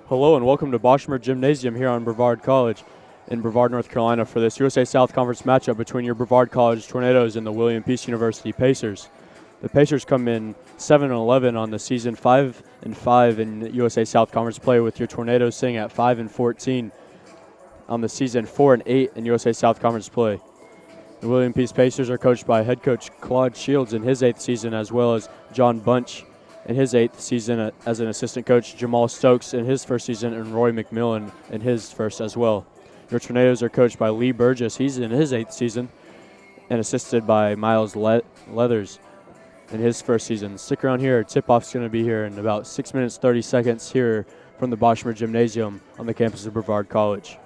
Hello and welcome to Boschmer Gymnasium here on Brevard College in Brevard, North Carolina for this USA South Conference matchup between your Brevard College Tornadoes and the William Peace University Pacers. The Pacers come in 7-11 on the season, 5-5 in USA South Conference play, with your Tornadoes sitting at 5-14 on the season, 4-8 in USA South Conference play. The William Peace Pacers are coached by head coach Claude Shields in his 8th season, as well as John Bunch in his 8th season as an assistant coach, Jamal Stokes in his first season, and Roy McMillan in his first as well. Your Tornadoes are coached by Lee Burgess. He's in his 8th season and assisted by Miles Leathers in his first season. Stick around here. Tip-off's going to be here in about 6 minutes, 30 seconds here from the Boschmer Gymnasium on the campus of Brevard College.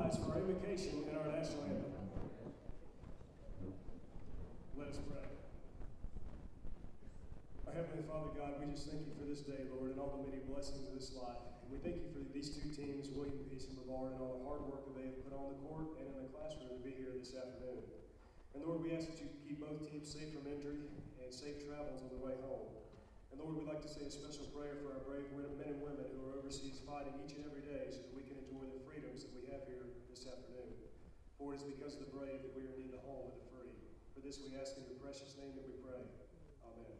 rise for our invocation and our national anthem. Let us pray. Our Heavenly Father God, we just thank you for this day, Lord, and all the many blessings of this life. And we thank you for these two teams, William Peace and Brevard, and all the hard work that they have put on the court and in the classroom to be here this afternoon. And Lord, we ask that you keep both teams safe from injury and safe travels on the way home. And Lord, we'd like to say a special prayer for our brave men and women who are overseas fighting each and every day so that we can enjoy the freedoms that we have here this afternoon. For it is because of the brave that we are indeed the home of the free. For this we ask in your precious name that we pray. Amen.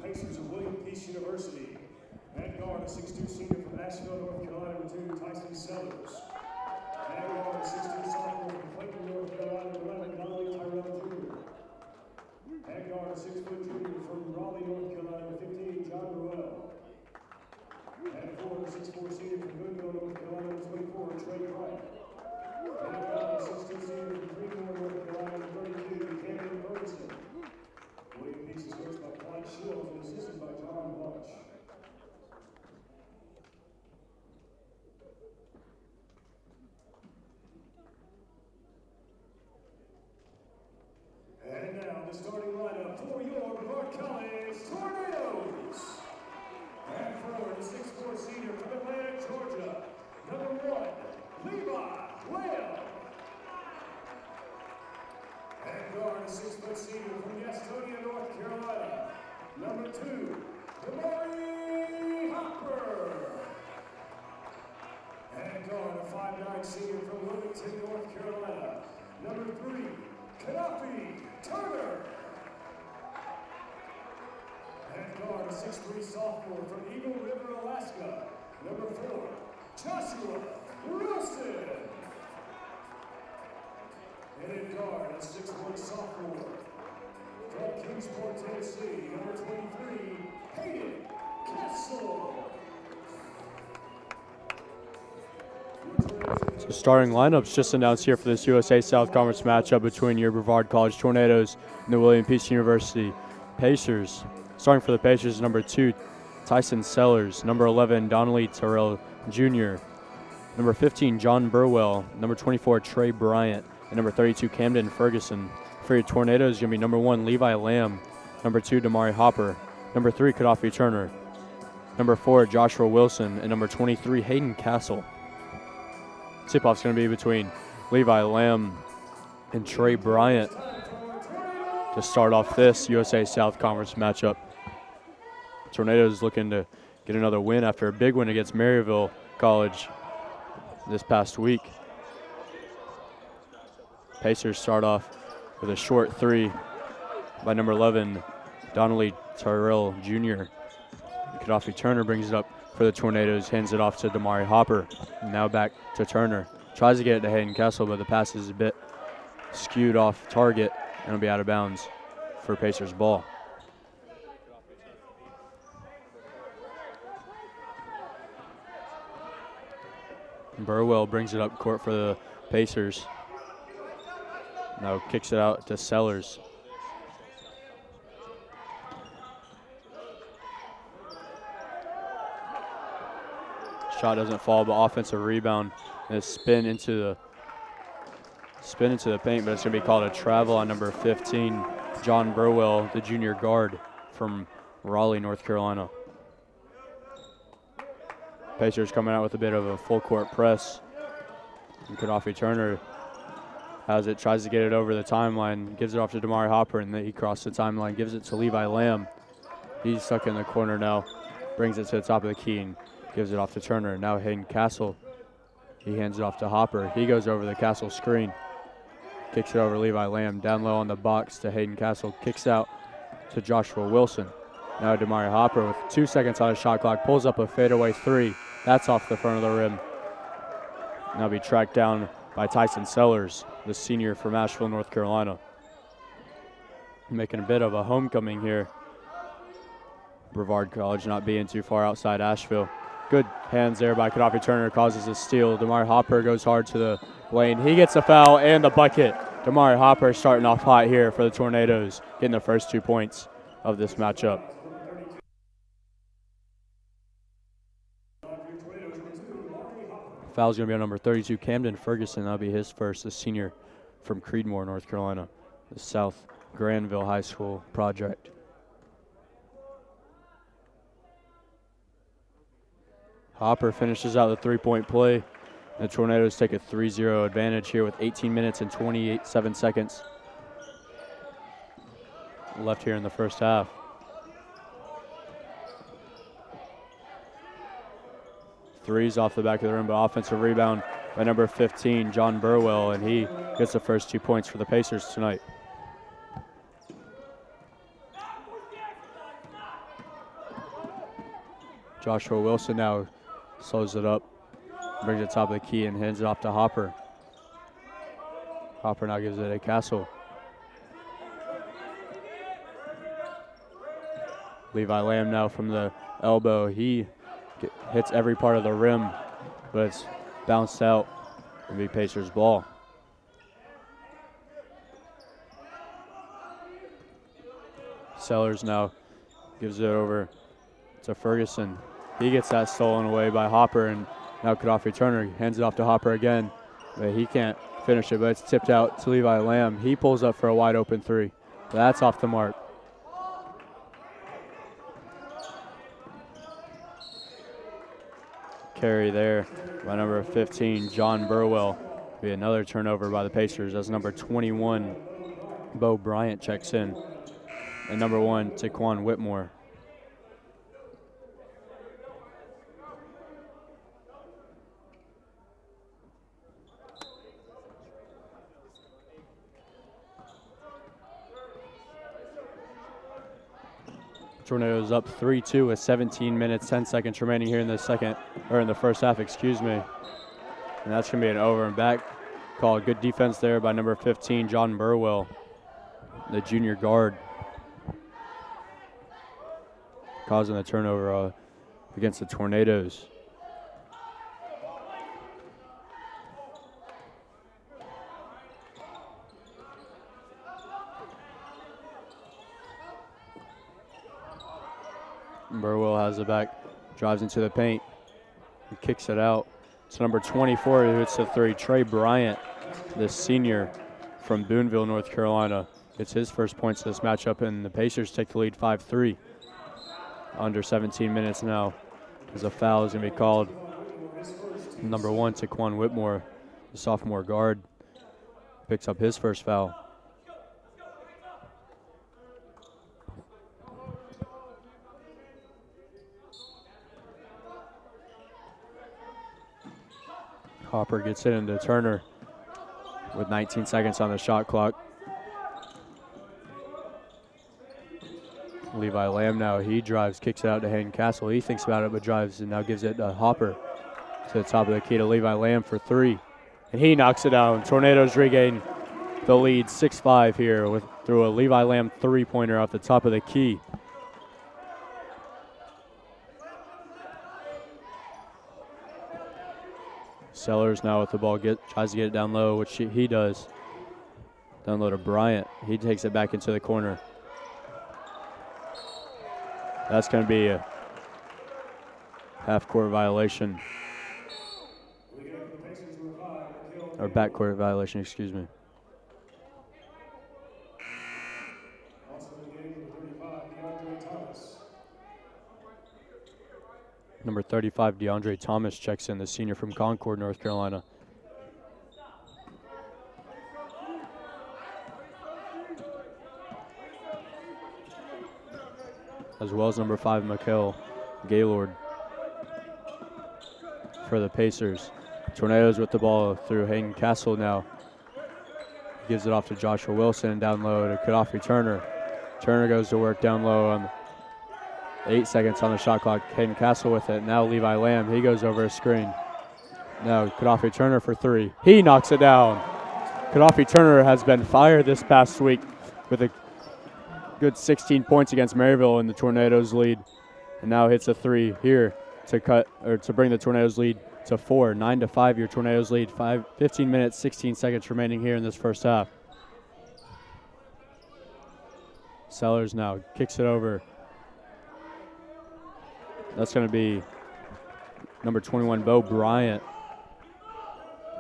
Pacers of William Peace University. At guard, a 6'2" senior from Asheville, North Carolina, #2, Tyson Sellers. At guard, a 6'2" sophomore from Clayton, North Carolina, #11, Donald Tyrell Jr. At guard, a 6-foot junior from Raleigh, North Carolina, #15, John Ruel. At forward, a 6'4" senior from Boonville, North Carolina, #24, Trey Pratt. At guard, a 6'2" senior from Greenmore, North Carolina, #32, Camden Ferguson. William Peace is coached by Clyde Shields and assisted by John Bunch. And now the starting lineup for your Brevard College Tornadoes. At forward, a 6'4" senior from Atlanta, Georgia, #1, Levi Lamb. At guard, a 6' senior from Gastonia, North Carolina, #2, Damari Hopper. At guard, a 5'9" senior from Wilmington, North Carolina, #3, Kanafi Turner. At guard, a 6'3" sophomore from Eagle River, Alaska, #4, Joshua Wilson. And at guard, a 6'1" sophomore from Kingsport, Tennessee, #23, Hayden Kessel. So starting lineups just announced here for this USA South Conference matchup between your Brevard College Tornadoes and the William Peace University Pacers. Starting for the Pacers, #2, Tyson Sellers, #11, Donnelly Terrell Jr., #15, John Burwell, #24, Trey Bryant, and #32, Camden Ferguson. For your Tornadoes, going to be #1, Levi Lamb, #2, Damari Hopper, #3, Kadafi Turner, #4, Joshua Wilson, and #23, Hayden Castle. Tip-off's going to be between Levi Lamb and Trey Bryant to start off this USA South Conference matchup. Tornadoes looking to get another win after a big win against Maryville College this past week. Pacers start off with a short three by #11, Donnelly Tyrell Jr. Kadafi Turner brings it up for the Tornadoes, hands it off to Damari Hopper. Now back to Turner. Tries to get it to Hayden Kessel, but the pass is a bit skewed off target and will be out of bounds for Pacers ball. Burwell brings it up court for the Pacers. Now kicks it out to Sellers. Shot doesn't fall, but offensive rebound and a spin into the paint, but it's going to be called a travel on number 15, John Burwell, the junior guard from Raleigh, North Carolina. Pacers coming out with a bit of a full court press. And Gaddafi Turner has it, tries to get it over the timeline, gives it off to Damari Hopper, and then he crosses the timeline, gives it to Levi Lamb. He's stuck in the corner now, brings it to the top of the key and gives it off to Turner. Now Hayden Castle, he hands it off to Hopper. He goes over the Castle screen, kicks it over Levi Lamb, down low on the box to Hayden Castle, kicks out to Joshua Wilson. Now Damari Hopper with 2 seconds on his shot clock, pulls up a fadeaway three. That's off the front of the rim. Now be tracked down by Tyson Sellers, the senior from Asheville, North Carolina. Making a bit of a homecoming here. Brevard College not being too far outside Asheville. Good hands there by Gaddafi Turner, causes a steal. Damari Hopper goes hard to the lane. He gets a foul and the bucket. Damari Hopper starting off hot here for the Tornadoes, getting the first 2 points of this matchup. Foul's going to be on number 32, Camden Ferguson. That'll be his first, a senior from Creedmoor, North Carolina, the South Granville High School project. Hopper finishes out the three-point play. The Tornadoes take a 3-0 advantage here with 18 minutes and 27 seconds left here in the first half. Threes off the back of the rim, but offensive rebound by number 15, John Burwell, and he gets the first 2 points for the Pacers tonight. Joshua Wilson now slows it up, brings it top of the key and hands it off to Hopper. Hopper now gives it to Castle. Levi Lamb now from the elbow. He hits every part of the rim, but it's bounced out and be Pacers ball. Sellers now gives it over to Ferguson. He gets that stolen away by Hopper, and now Gaddafi Turner hands it off to Hopper again, but he can't finish it, but it's tipped out to Levi Lamb. He pulls up for a wide open three. That's off the mark. Carry there by number 15, John Burwell. Be another turnover by the Pacers as number 21, Bo Bryant checks in, and number 1, Taquan Whitmore. Tornadoes up 3-2 with 17 minutes, 10 seconds remaining here in the first half, excuse me. And that's going to be an over and back call. Good defense there by number 15, John Burwell, the junior guard, causing the turnover against the Tornadoes. Burwell has it back, drives into the paint, and kicks it out. It's number 24 who hits the three, Trey Bryant, the senior from Boonville, North Carolina. Gets his first points of this matchup, and the Pacers take the lead 5-3. Under 17 minutes now, as a foul is going to be called. Number 1, Taquan Whitmore, the sophomore guard, picks up his first foul. Hopper gets it into Turner with 19 seconds on the shot clock. Levi Lamb now, he drives, kicks it out to Hayden Castle. He thinks about it, but drives and now gives it to Hopper to the top of the key to Levi Lamb for 3. And he knocks it down. Tornadoes regain the lead 6-5 here through a Levi Lamb three-pointer off the top of the key. Sellers now with the ball, tries to get it down low, which he does. Down low to Bryant. He takes it back into the corner. That's going to be a half-court violation. Or backcourt violation, excuse me. Number 35, DeAndre Thomas checks in, the senior from Concord, North Carolina. As well as number 5, Mikael Gaylord for the Pacers. Tornadoes with the ball through Hayden Castle now. Gives it off to Joshua Wilson, down low to Gaddafi Turner. Turner goes to work down low on 8 seconds on the shot clock. Hayden Castle with it. Now Levi Lamb. He goes over a screen. Now Gaddafi Turner for 3. He knocks it down. Gaddafi Turner has been fired this past week with a good 16 points against Maryville in the Tornadoes lead. And now hits a 3 here to bring the Tornadoes lead to 4. 9-5 your Tornadoes lead. 15 minutes, 16 seconds remaining here in this first half. Sellers now kicks it over. That's going to be number 21, Bo Bryant,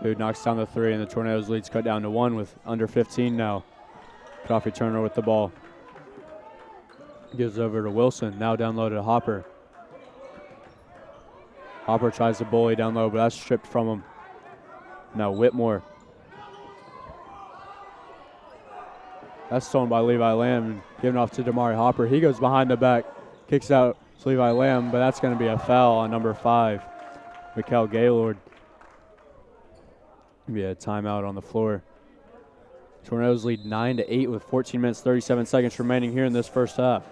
who knocks down the 3, and the Tornadoes lead's cut down to 1 with under 15 now. Gaddafi Turner with the ball. Gives it over to Wilson, now down low to Hopper. Hopper tries to bully down low, but that's stripped from him. Now Whitmore. That's stolen by Levi Lamb, given off to Damari Hopper. He goes behind the back, kicks out to Levi Lamb, but that's going to be a foul on number 5, Mikael Gaylord. Be a timeout on the floor. Tornadoes lead 9-8 with 14 minutes, 37 seconds remaining here in this first half.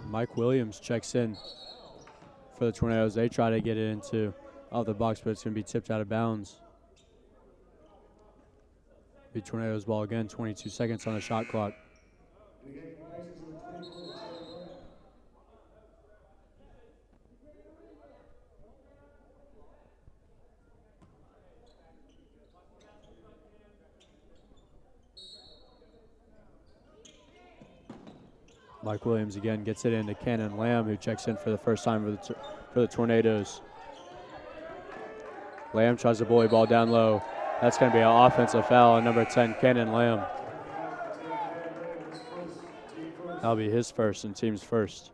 Mike Williams checks in for the Tornadoes. They try to get it into the box, but it's going to be tipped out of bounds. Be Tornadoes ball again, 22 seconds on the shot clock. Mike Williams again gets it into Cannon Lamb, who checks in for the first time for the Tornadoes. Lamb tries to bully ball down low. That's going to be an offensive foul on number 10, Cannon Lamb. That'll be his first and team's first.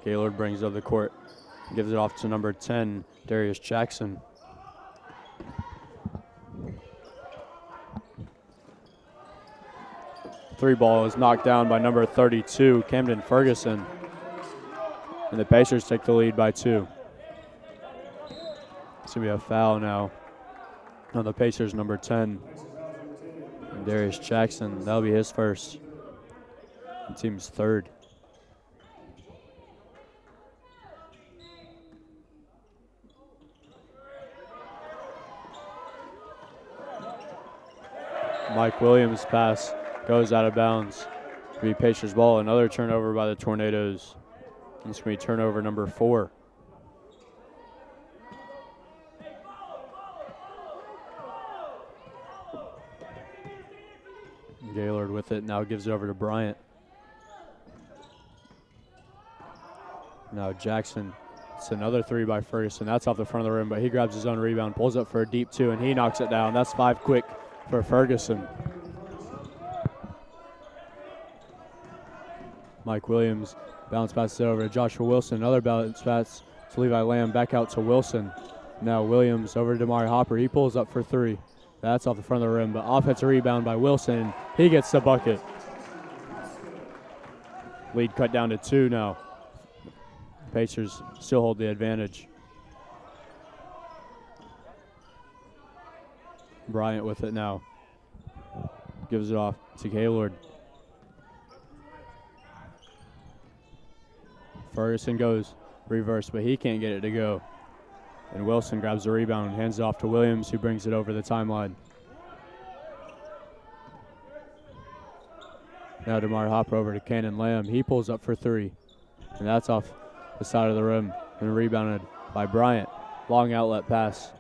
Gaylord brings up the court, gives it off to number 10, Darius Jackson. Three ball is knocked down by number 32, Camden Ferguson. And the Pacers take the lead by 2. It's going to be a foul now on the Pacers, number 10. And Darius Jackson, that'll be his first. The team's third. Mike Williams' pass goes out of bounds. It'll be Pacers ball. Another turnover by the Tornadoes. It's going to be turnover number 4. Gaylord with it, now gives it over to Bryant. Now Jackson, it's another 3 by Ferguson. That's off the front of the rim, but he grabs his own rebound, pulls up for a deep 2, and he knocks it down. That's 5 quick for Ferguson. Mike Williams bounce passes it over to Joshua Wilson. Another bounce pass to Levi Lamb, back out to Wilson. Now Williams over to Damari Hopper. He pulls up for 3. That's off the front of the rim, but offensive rebound by Wilson. He gets the bucket. Lead cut down to 2 now. Pacers still hold the advantage. Bryant with it now. Gives it off to Gaylord. Ferguson goes reverse, but he can't get it to go. And Wilson grabs the rebound and hands it off to Williams, who brings it over the timeline. Now DeMar Hopper over to Cannon Lamb. He pulls up for 3. And that's off the side of the rim and rebounded by Bryant. Long outlet pass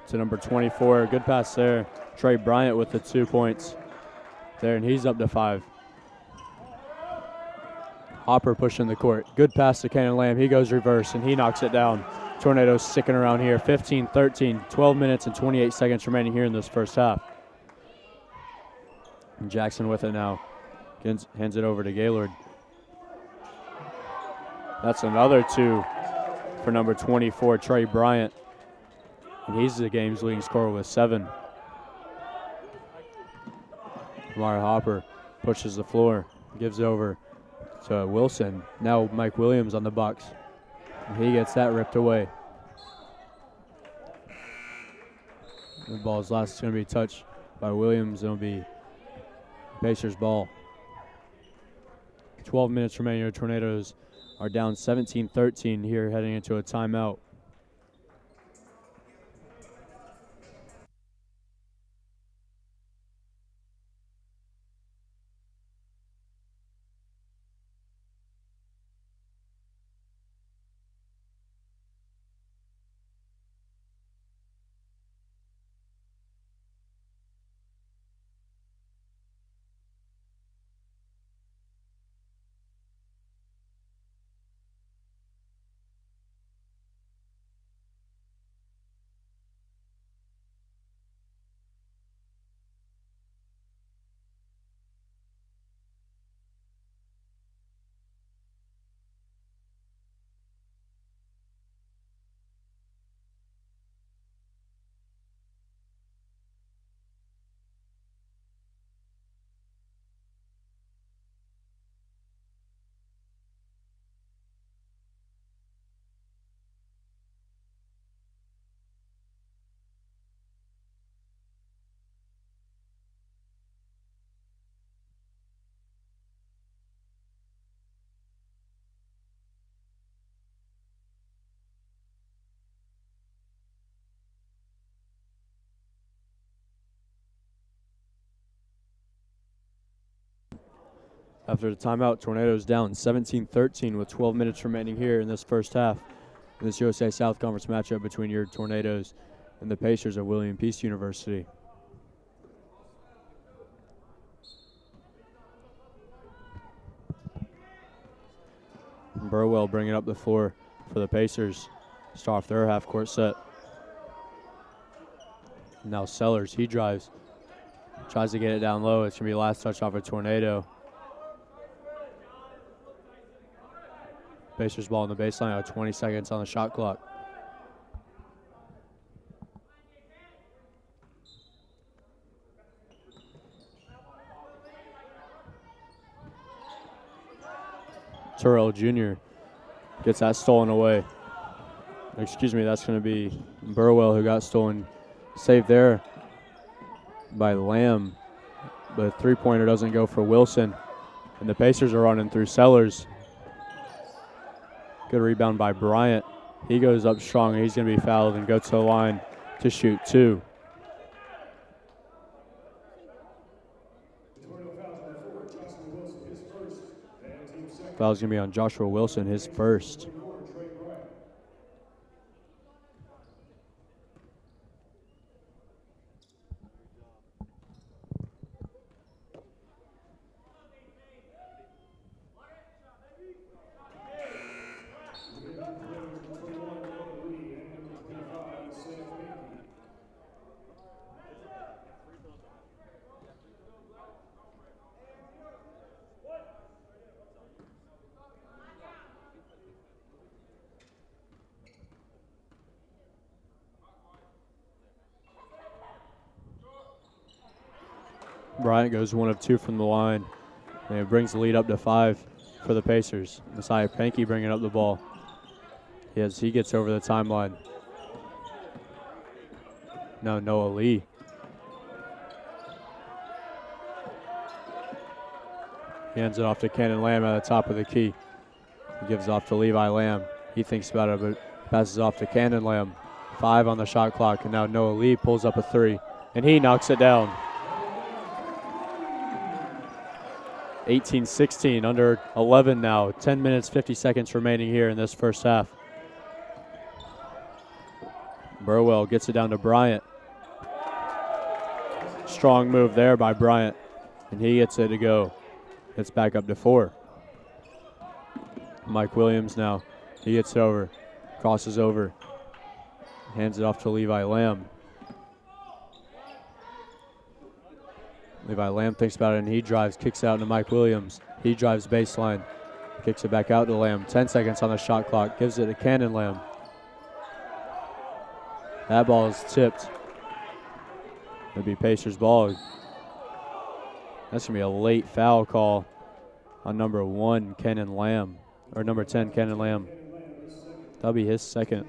to number 24. Good pass there. Trey Bryant with the 2 points there, and he's up to 5. Hopper pushing the court. Good pass to Cannon Lamb. He goes reverse, and he knocks it down. Tornadoes sticking around here. 15-13, 12 minutes and 28 seconds remaining here in this first half. And Jackson with it now. Hands it over to Gaylord. That's another 2 for number 24, Trey Bryant. And he's the game's leading scorer with 7. Damari Hopper pushes the floor, gives it over to Wilson. Now Mike Williams on the box. And he gets that ripped away. The ball's last is going to be touched by Williams. It'll be Pacers ball. 12 minutes remaining. The Tornadoes are down 17-13 here heading into a timeout. After the timeout, Tornadoes down 17-13 with 12 minutes remaining here in this first half. In this USA South Conference matchup between your Tornadoes and the Pacers of William Peace University. Burwell bringing up the floor for the Pacers. Start off their half-court set. Now Sellers, he drives. Tries to get it down low. It's going to be last touch off a Tornado. Pacers ball on the baseline with 20 seconds on the shot clock. Terrell Jr. Gets that stolen away. Excuse me, that's going to be Burwell who got stolen. Saved there by Lamb. But a three-pointer doesn't go for Wilson. And the Pacers are running through Sellers. Good rebound by Bryant. He goes up strong, and he's going to be fouled and go to the line to shoot two. Foul's going to be on Joshua Wilson, his first. Bryant goes 1 of 2 from the line, and it brings the lead up to 5 for the Pacers. Messiah Pankey bringing up the ball. Yes, he gets over the timeline. Now Noah Lee. He hands it off to Cannon Lamb at the top of the key. He gives it off to Levi Lamb. He thinks about it, but passes off to Cannon Lamb. 5 on the shot clock, and now Noah Lee pulls up a 3, and he knocks it down. 18-16, under 11 now. 10 minutes, 50 seconds remaining here in this first half. Burwell gets it down to Bryant. Strong move there by Bryant, and he gets it to go. It's back up to 4. Mike Williams now. He gets it over, crosses over, hands it off to Levi Lamb. Levi Lamb thinks about it, and he drives, kicks out to Mike Williams. He drives baseline, kicks it back out to Lamb. 10 seconds on the shot clock, gives it to Cannon Lamb. That ball is tipped. It'll be Pacers ball. That's going to be a late foul call on number 1, Cannon Lamb, or number 10, Cannon Lamb. That'll be his second.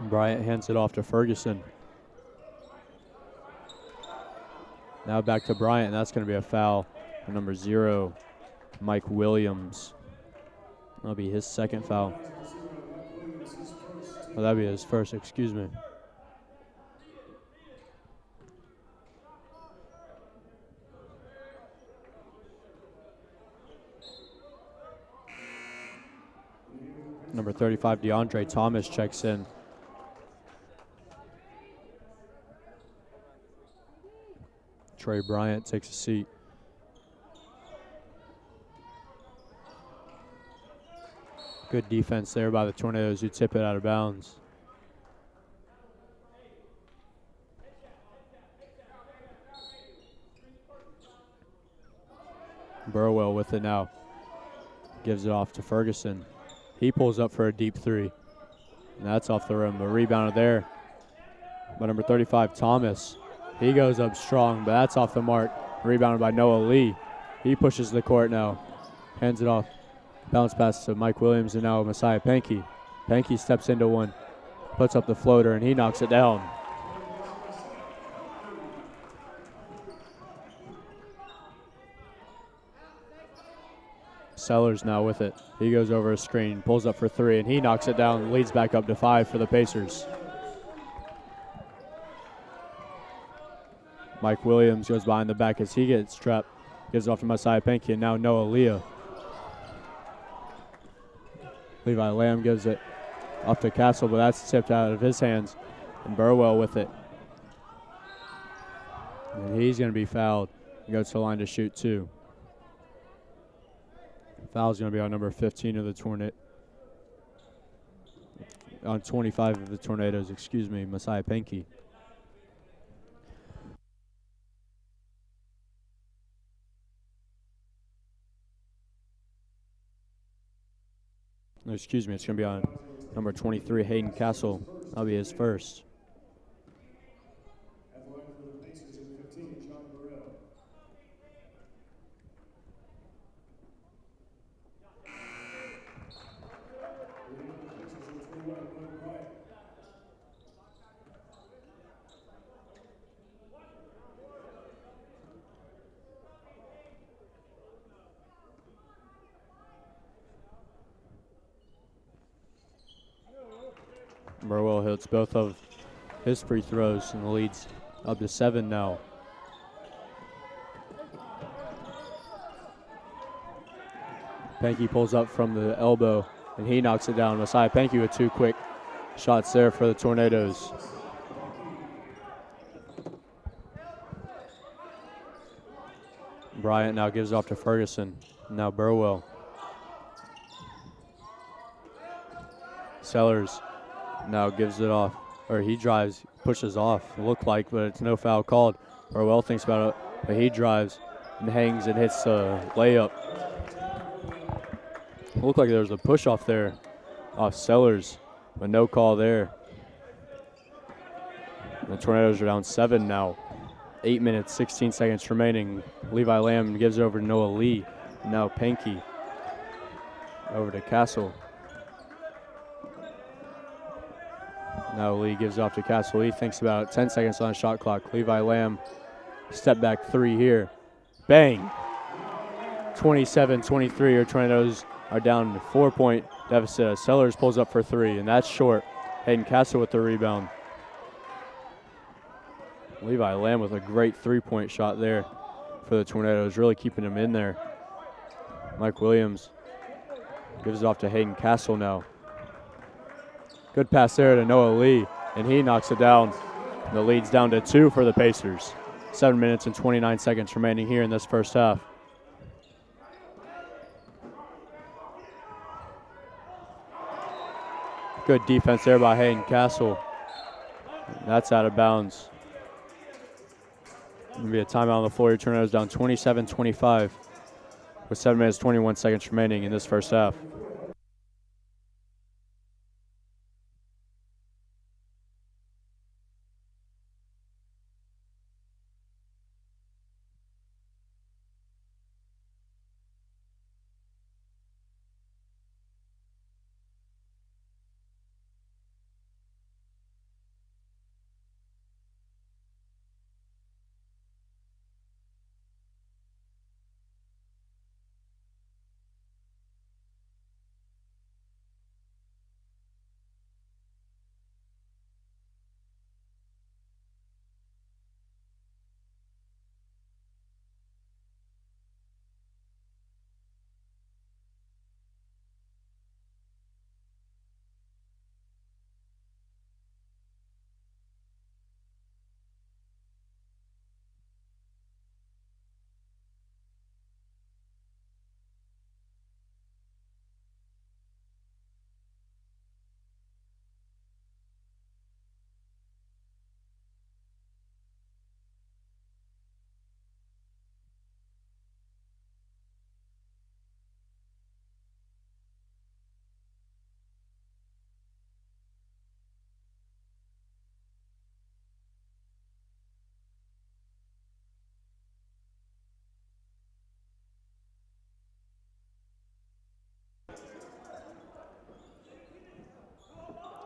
Bryant hands it off to Ferguson. Now back to Bryant, and that's going to be a foul on number 0, Mike Williams. That'll be his second foul. Oh, that'll be his first, excuse me. Number 35, DeAndre Thomas checks in. Trey Bryant takes a seat. Good defense there by the Tornadoes, who tip it out of bounds. Burwell with it now. Gives it off to Ferguson. He pulls up for a deep 3. And that's off the rim. A rebound there by number 35, Thomas. He goes up strong, but that's off the mark. Rebounded by Noah Lee. He pushes the court now. Hands it off. Bounce pass to Mike Williams, and now Messiah Pankey. Pankey steps into one. Puts up the floater, and he knocks it down. Sellers now with it. He goes over a screen, pulls up for 3, and he knocks it down. Leads back up to 5 for the Pacers. Mike Williams goes behind the back as he gets trapped. Gives it off to Messiah Pankey, and now Noah Leah. Levi Lamb gives it off to Castle, but that's tipped out of his hands. And Burwell with it. And he's going to be fouled. He goes to the line to shoot 2. Foul's going to be on number 15 of the Tornado. On 25 of the Tornadoes, excuse me, Messiah Pankey. No, excuse me, it's going to be on number 23, Hayden Castle. That'll be his first. At the line for the Pacers in 15, John Burrell. Leading the Pacers in 21, Glenn Bryant. Burwell hits both of his free throws, and the lead's up to 7 now. Pankey pulls up from the elbow, and he knocks it down. Messiah Pankey with 2 quick shots there for the Tornadoes. Bryant now gives off to Ferguson. Now Burwell. Sellers now gives it off, or he drives, pushes off, looked like, but it's no foul called. Burwell thinks about it, but he drives and hangs and hits the layup. Looked like there was a push off there off Sellers, but no call there. The Tornadoes are down 7 now. 8 minutes, 16 seconds remaining. Levi Lamb gives it over to Noah Lee. Now Pankey over to Castle. Now Lee gives off to Castle. Lee thinks about it. 10 seconds on the shot clock. Levi Lamb, step back 3 here. Bang! 27-23. Your Tornadoes are down to 4-point deficit. Sellers pulls up for 3, and that's short. Hayden Castle with the rebound. Levi Lamb with a great 3-point shot there for the Tornadoes, really keeping them in there. Mike Williams gives it off to Hayden Castle now. Good pass there to Noah Lee, and he knocks it down. The lead's down to 2 for the Pacers. 7 minutes and 29 seconds remaining here in this first half. Good defense there by Hayden Castle. That's out of bounds. Going to be a timeout on the floor. Your Tornadoes down 27-25 with 7 minutes, 21 seconds remaining in this first half.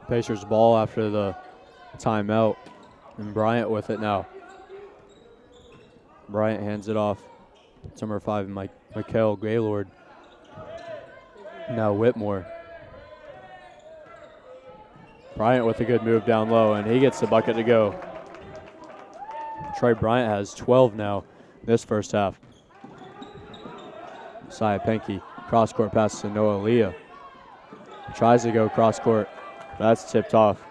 Pacers ball after the timeout, and Bryant with it now. Bryant hands it off. It's number 5, Mikael Gaylord. Now Whitmore. Bryant with a good move down low, and he gets the bucket to go. Trey Bryant has 12 now this first half. Messiah Pankey, cross-court pass to Noah Leah. Tries to go cross-court. That's tipped off.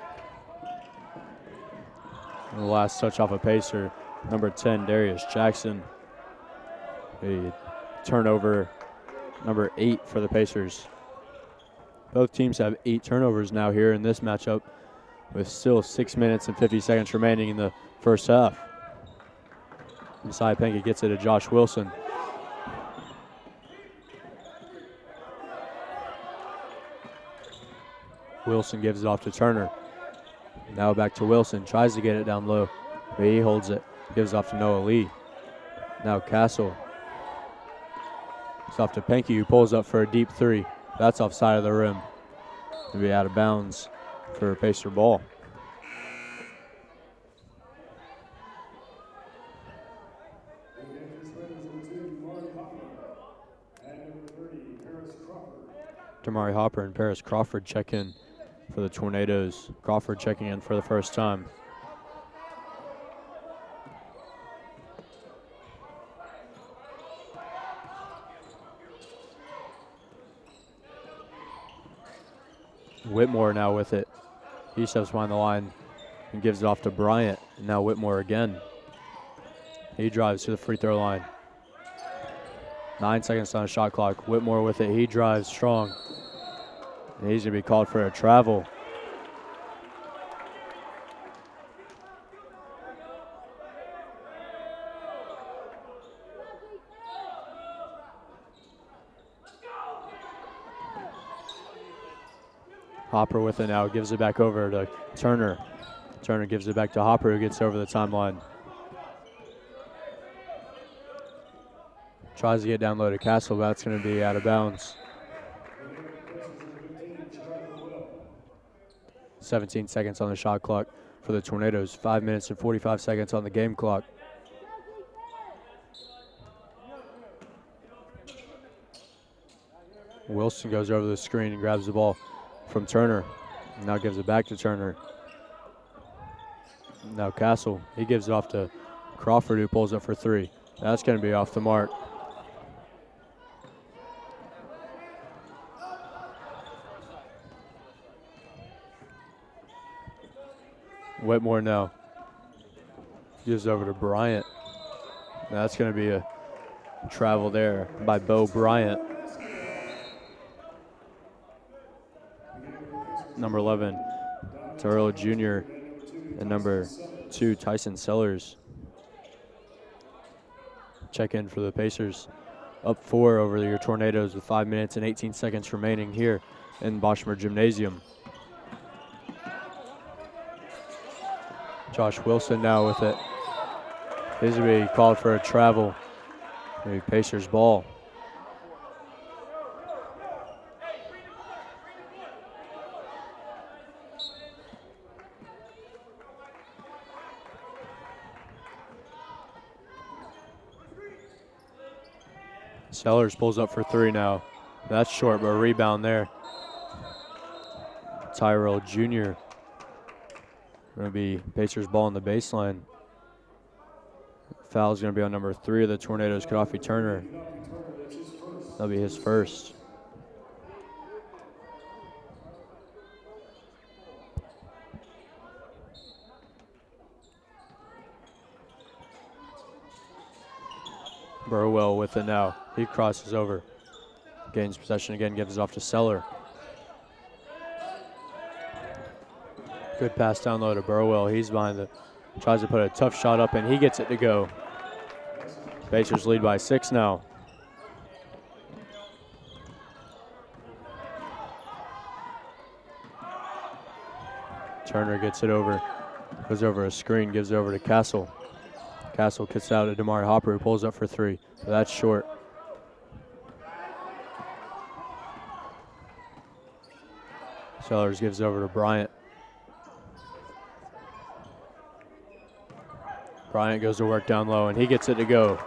And the last touch off a Pacer, number 10, Darius Jackson. A turnover, number 8 for the Pacers. Both teams have 8 turnovers now here in this matchup, with still 6 minutes and 50 seconds remaining in the first half. Messiah Pankey gets it to Josh Wilson. Wilson gives it off to Turner. Now back to Wilson, tries to get it down low, but he holds it, gives it off to Noah Lee. Now Castle. It's off to Penke, who pulls up for a deep three. That's offside of the rim. It'll be out of bounds for a Pacer ball. Damari Hopper and Paris Crawford check in for the Tornadoes. Crawford checking in for the first time. Whitmore now with it. He steps behind the line and gives it off to Bryant. And now Whitmore again. He drives to the free throw line. 9 seconds on the shot clock. Whitmore with it. He drives strong. And he's going to be called for a travel. Hopper with it now, gives it back over to Turner. Turner gives it back to Hopper, who gets over the timeline. Tries to get down low to Castle, but that's going to be out of bounds. 17 seconds on the shot clock for the Tornadoes. 5 minutes and 45 seconds on the game clock. Wilson goes over the screen and grabs the ball from Turner. Now gives it back to Turner. Now Castle, he gives it off to Crawford, who pulls up for three. That's going to be off the mark. Whitmore now gives over to Bryant. Now that's going to be a travel there by Bo Bryant. Number 11, Terrell Jr., and number 2, Tyson Sellers. Check in for the Pacers. Up 4 over your Tornadoes with 5 minutes and 18 seconds remaining here in Boschmer Gymnasium. Josh Wilson now with it. He's going to be called for a travel. Maybe Pacers ball. Sellers pulls up for three now. That's short, but a rebound there. Tyrell Jr. Going to be Pacers ball on the baseline. Foul's going to be on number 3 of the Tornadoes, Gaddafi Turner. That'll be his first. Burwell with it now. He crosses over. Gains possession again, gives it off to Seller. Good pass down low to Burwell. He's behind the, tries to put a tough shot up, and he gets it to go. Pacers lead by 6 now. Turner gets it over, goes over a screen, gives it over to Castle. Castle kicks out to Damari Hopper, who pulls up for three. So that's short. Sellers gives it over to Bryant. Bryant goes to work down low, and he gets it to go.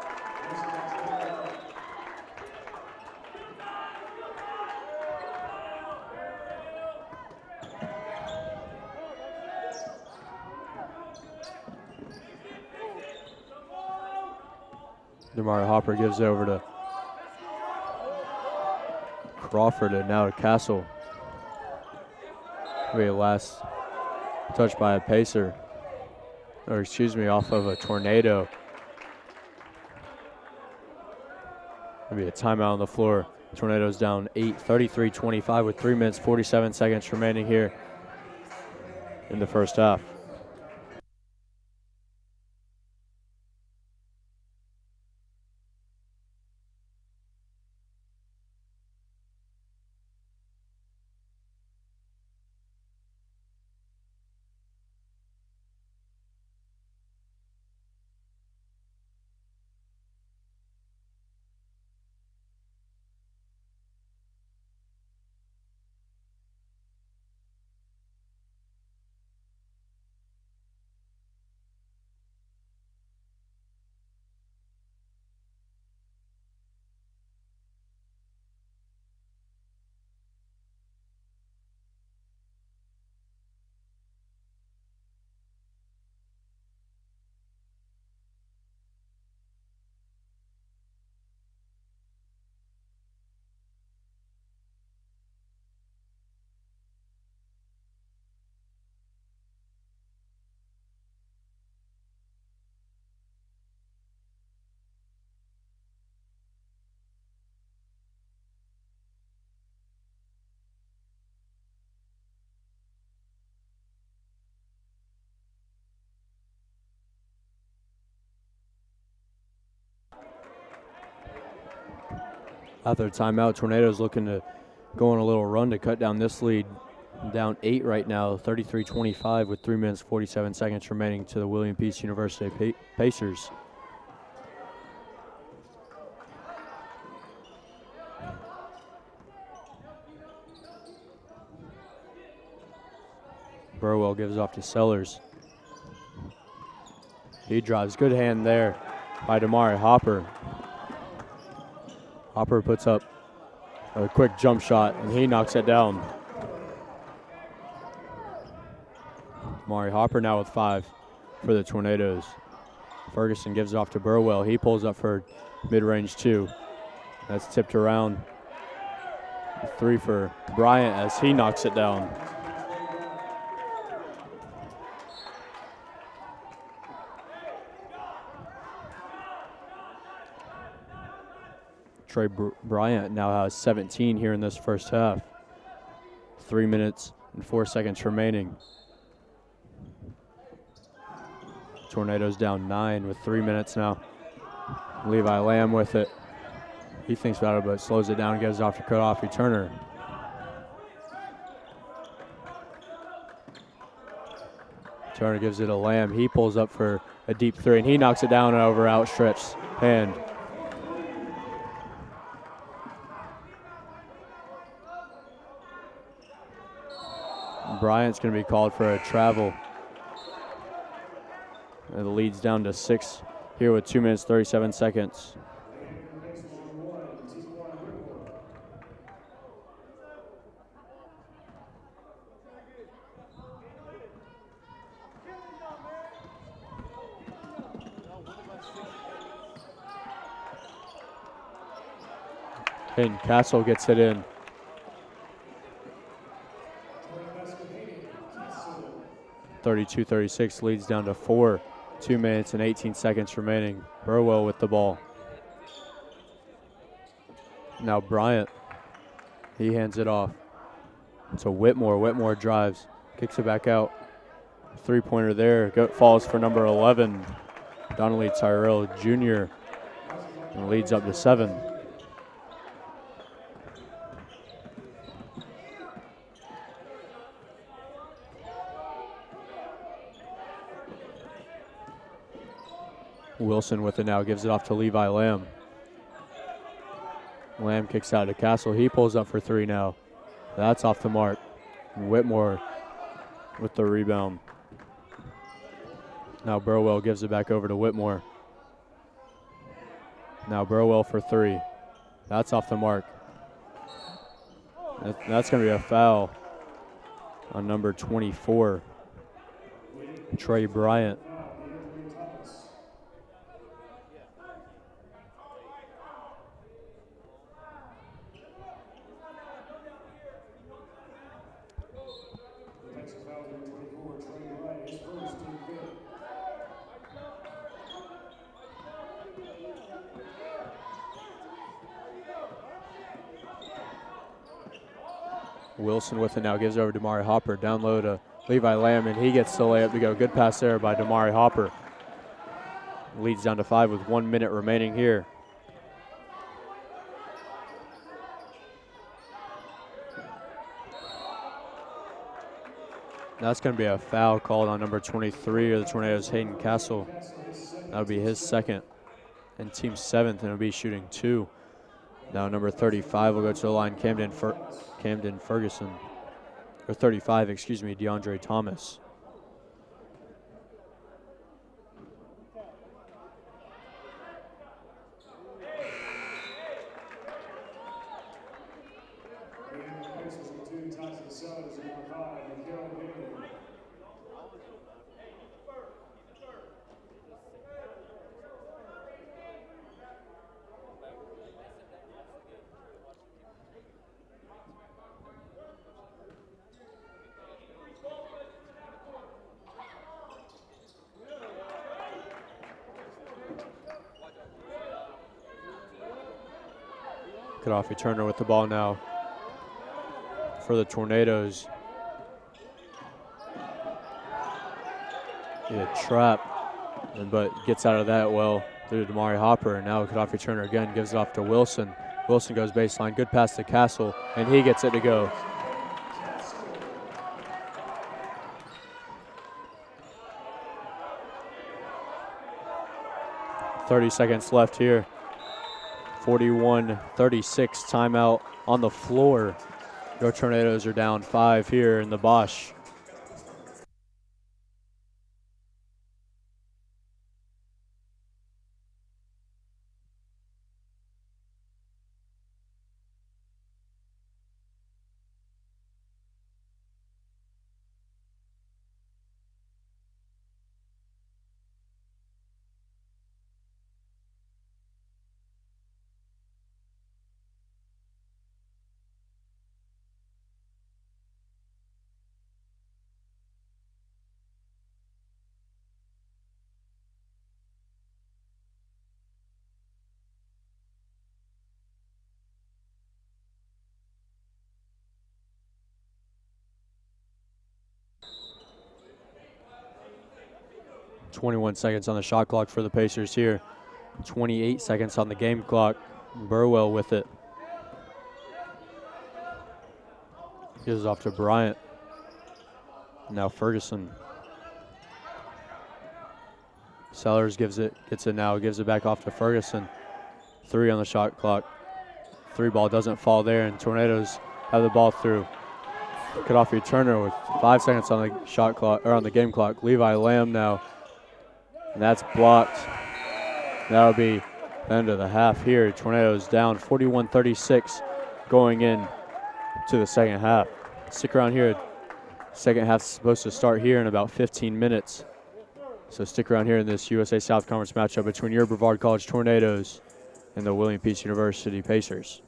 Damari Hopper gives it over to Crawford, and now to Castle. Maybe a last touch by a Pacer. Or excuse me, off of a Tornado. Maybe a timeout on the floor. Tornadoes down 8, 33-25 with 3 minutes, 47 seconds remaining here in the first half. After the timeout, Tornadoes looking to go on a little run to cut down this lead. Down 8 right now, 33-25 with 3 minutes 47 seconds remaining to the William Peace University Pacers. Burwell gives off to Sellers. He drives, good hand there by Damari Hopper. Hopper puts up a quick jump shot and he knocks it down. Damari Hopper now with 5 for the Tornadoes. Ferguson gives it off to Burwell. He pulls up for mid-range 2. That's tipped around. 3 for Bryant as he knocks it down. Trey Bryant now has 17 here in this first half. 3 minutes and 4 seconds remaining. Tornadoes down 9 with 3 minutes now. Levi Lamb with it. He thinks about it, but slows it down and gives it off to Kodafi Turner. Turner gives it to Lamb. He pulls up for a deep 3, and he knocks it down over outstretched hand. Bryant's going to be called for a travel. And the lead's down to 6 here with 2 minutes, 37 seconds. And Castle gets it in. 32-36, leads down to 4. 2 minutes and 18 seconds remaining. Burwell with the ball. Now Bryant, he hands it off to Whitmore. Whitmore drives, kicks it back out. 3-pointer there, falls for number 11, Donnelly Tyrell Jr., and leads up to 7. Wilson with it now, gives it off to Levi Lamb. Lamb kicks out to Castle. He pulls up for 3 now. That's off the mark. Whitmore with the rebound. Now Burwell gives it back over to Whitmore. Now Burwell for 3. That's off the mark. That's going to be a foul on number 24, Trey Bryant. Wilson with it now, gives it over to Damari Hopper. Down low to Levi Lamb, and he gets the layup to go. Good pass there by Damari Hopper. Leads down to 5 with 1 minute remaining here. That's going to be a foul called on number 23 of the Tornadoes, Hayden Castle. That'll be his 2nd and team 7th, and it'll be shooting 2. Now number 35 will go to the line, Camden Ferguson. Or 35, excuse me, DeAndre Thomas. Kodafi Turner with the ball now for the Tornadoes. Trap, but gets out of that well through to Damari Hopper. And now Kodafi Turner again gives it off to Wilson. Wilson goes baseline. Good pass to Castle, and he gets it to go. .30 left here. 41-36 timeout on the floor. Your Tornadoes are down 5 here in the Bosch. .21 on the shot clock for the Pacers here. 28 seconds on the game clock. Burwell with it. Gives it off to Bryant. Now Ferguson. Sellers gets it now, gives it back off to Ferguson. 3 on the shot clock. 3 ball doesn't fall there, and Tornadoes have the ball through. Cut off your Turner with 5 seconds on the shot clock, or on the game clock. Levi Lamb now, and that's blocked. That'll be the end of the half here. Tornadoes down 41-36 going in to the second half. Stick around here. Second half's supposed to start here in about 15 minutes. So stick around here in this USA South Conference matchup between your Brevard College Tornadoes and the William Peace University Pacers.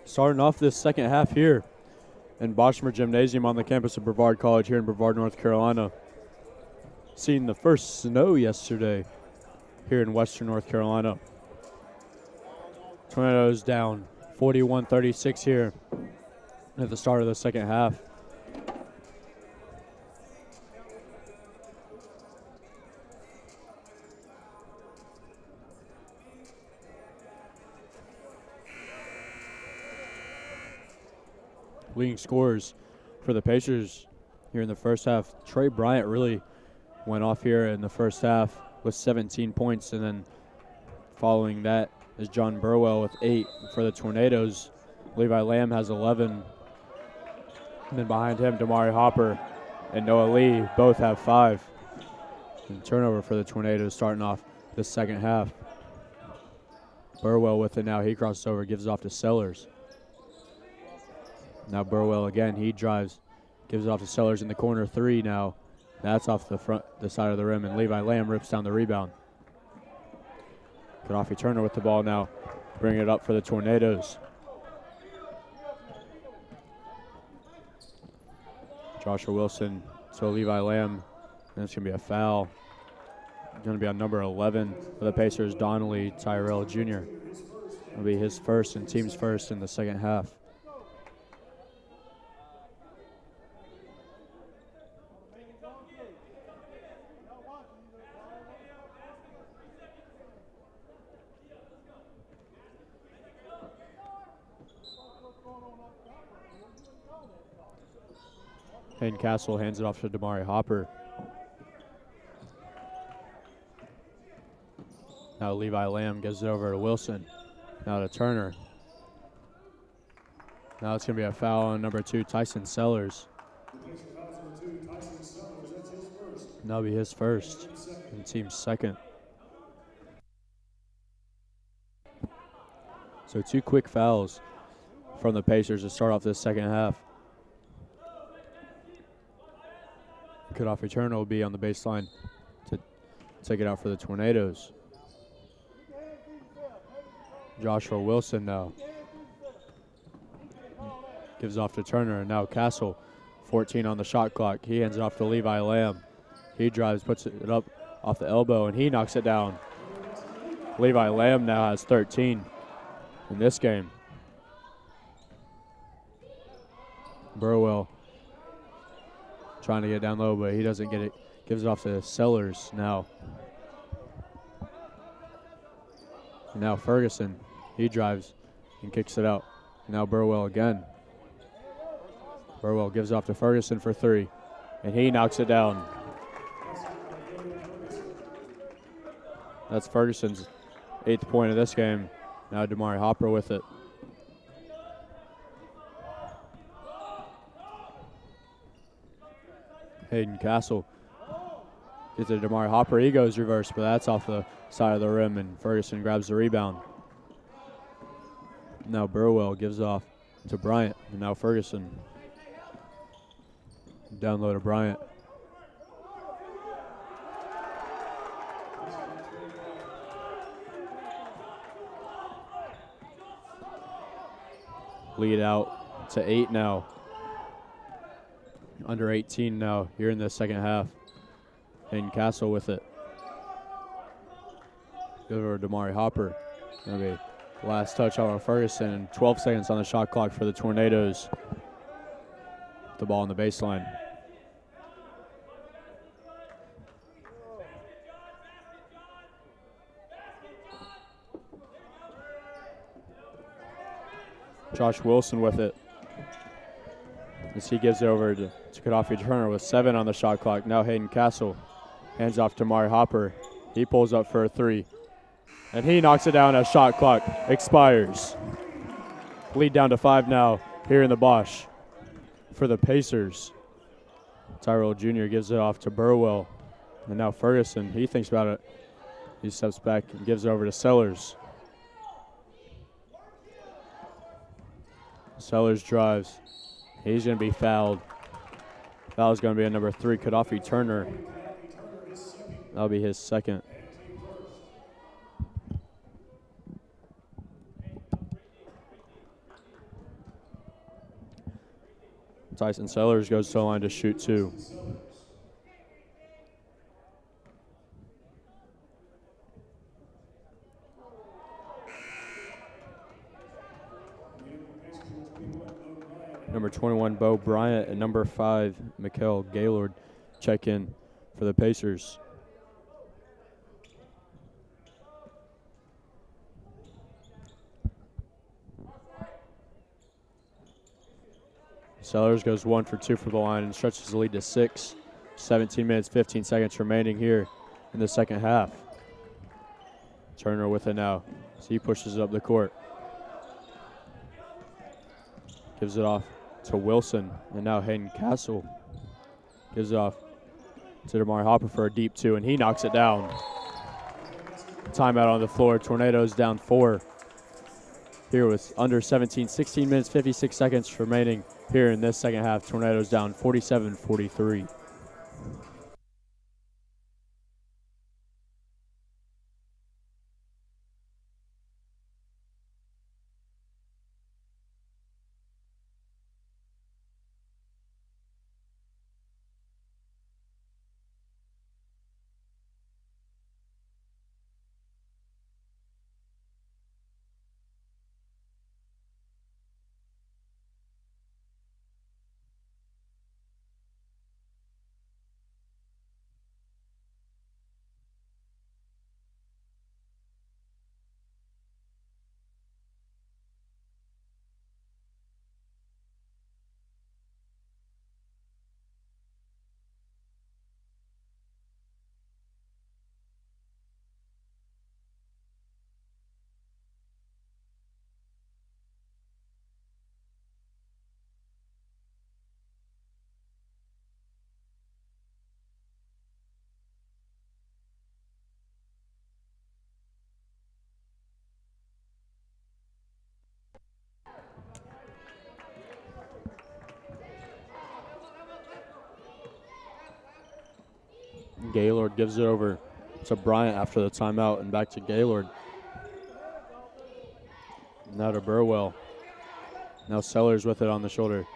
Starting off this second half here in Boschmer Gymnasium on the campus of Brevard College here in Brevard, North Carolina. Seen the first snow yesterday here in western North Carolina. Tornadoes down 41-36 here at the start of the second half. Leading scorers for the Pacers here in the first half. Trey Bryant really went off here in the first half with 17 points, and then following that is John Burwell with 8 for the Tornadoes. Levi Lamb has 11. And then behind him, Damari Hopper and Noah Lee both have 5. And turnover for the Tornadoes starting off the second half. Burwell with it now. He crosses over, gives it off to Sellers. Now Burwell again, he drives, gives it off to Sellers in the corner 3 now. That's off the side of the rim, and Levi Lamb rips down the rebound. Gaddafi Turner with the ball now, bringing it up for the Tornadoes. Joshua Wilson to Levi Lamb, and it's going to be a foul. Going to be on number 11 for the Pacers, Donnelly Tyrell Jr. It'll be his first and team's first in the second half. Hayden Castle hands it off to Damari Hopper. Now Levi Lamb gives it over to Wilson. Now to Turner. Now it's going to be a foul on number 2, Tyson Sellers. That'll be his first and team's second. So 2 quick fouls from the Pacers to start off this second half. Gaddafi Turner will be on the baseline to take it out for the Tornadoes. Joshua Wilson now gives off to Turner, and now Castle, 14 on the shot clock. He hands it off to Levi Lamb. He drives, puts it up off the elbow, and he knocks it down. Levi Lamb now has 13 in this game. Burwell trying to get down low, but he doesn't get it. Gives it off to Sellers now. And now Ferguson, he drives and kicks it out. Now Burwell again. Burwell gives off to Ferguson for 3, and he knocks it down. That's Ferguson's 8th point of this game. Now Damari Hopper with it. Hayden Castle gets it to Damari Hopper. He goes reverse, but that's off the side of the rim, and Ferguson grabs the rebound. Now Burwell gives off to Bryant, and now Ferguson. Down low to Bryant. Lead out to 8 now. Under 18 now here in the second half. Hayden Castle with it. Go over to Damari Hopper. That'll be last touch on Ferguson, and 12 seconds on the shot clock for the Tornadoes. The ball on the baseline. Josh Wilson with it, as he gives it over to Gaddafi Turner with 7 on the shot clock. Now Hayden Castle hands off to Damari Hopper. He pulls up for a 3, and he knocks it down as shot clock expires. Lead down to 5 now here in the Bosch for the Pacers. Tyrell Jr. gives it off to Burwell, and now Ferguson, he thinks about it. He steps back and gives it over to Sellers. Sellers drives. He's going to be fouled. Foul is going to be on number 3, Gaddafi Turner. That'll be his second. Tyson Sellers goes to the line to shoot 2. Number 21, Bo Bryant, and number 5, Mikael Gaylord, check in for the Pacers. Sellers goes 1 for 2 for the line and stretches the lead to 6. 17 minutes, 15 seconds remaining here in the second half. Turner with it now. So he pushes it up the court. Gives it off to Wilson, and now Hayden Castle gives it off to Damari Hopper for a deep 2, and he knocks it down. Timeout on the floor. Tornadoes down 4. Here with under 16 minutes, 56 seconds remaining here in this second half. Tornadoes down 47-43. Gaylord gives it over to Bryant after the timeout, and back to Gaylord. Now to Burwell. Now Sellers with it on the shoulder.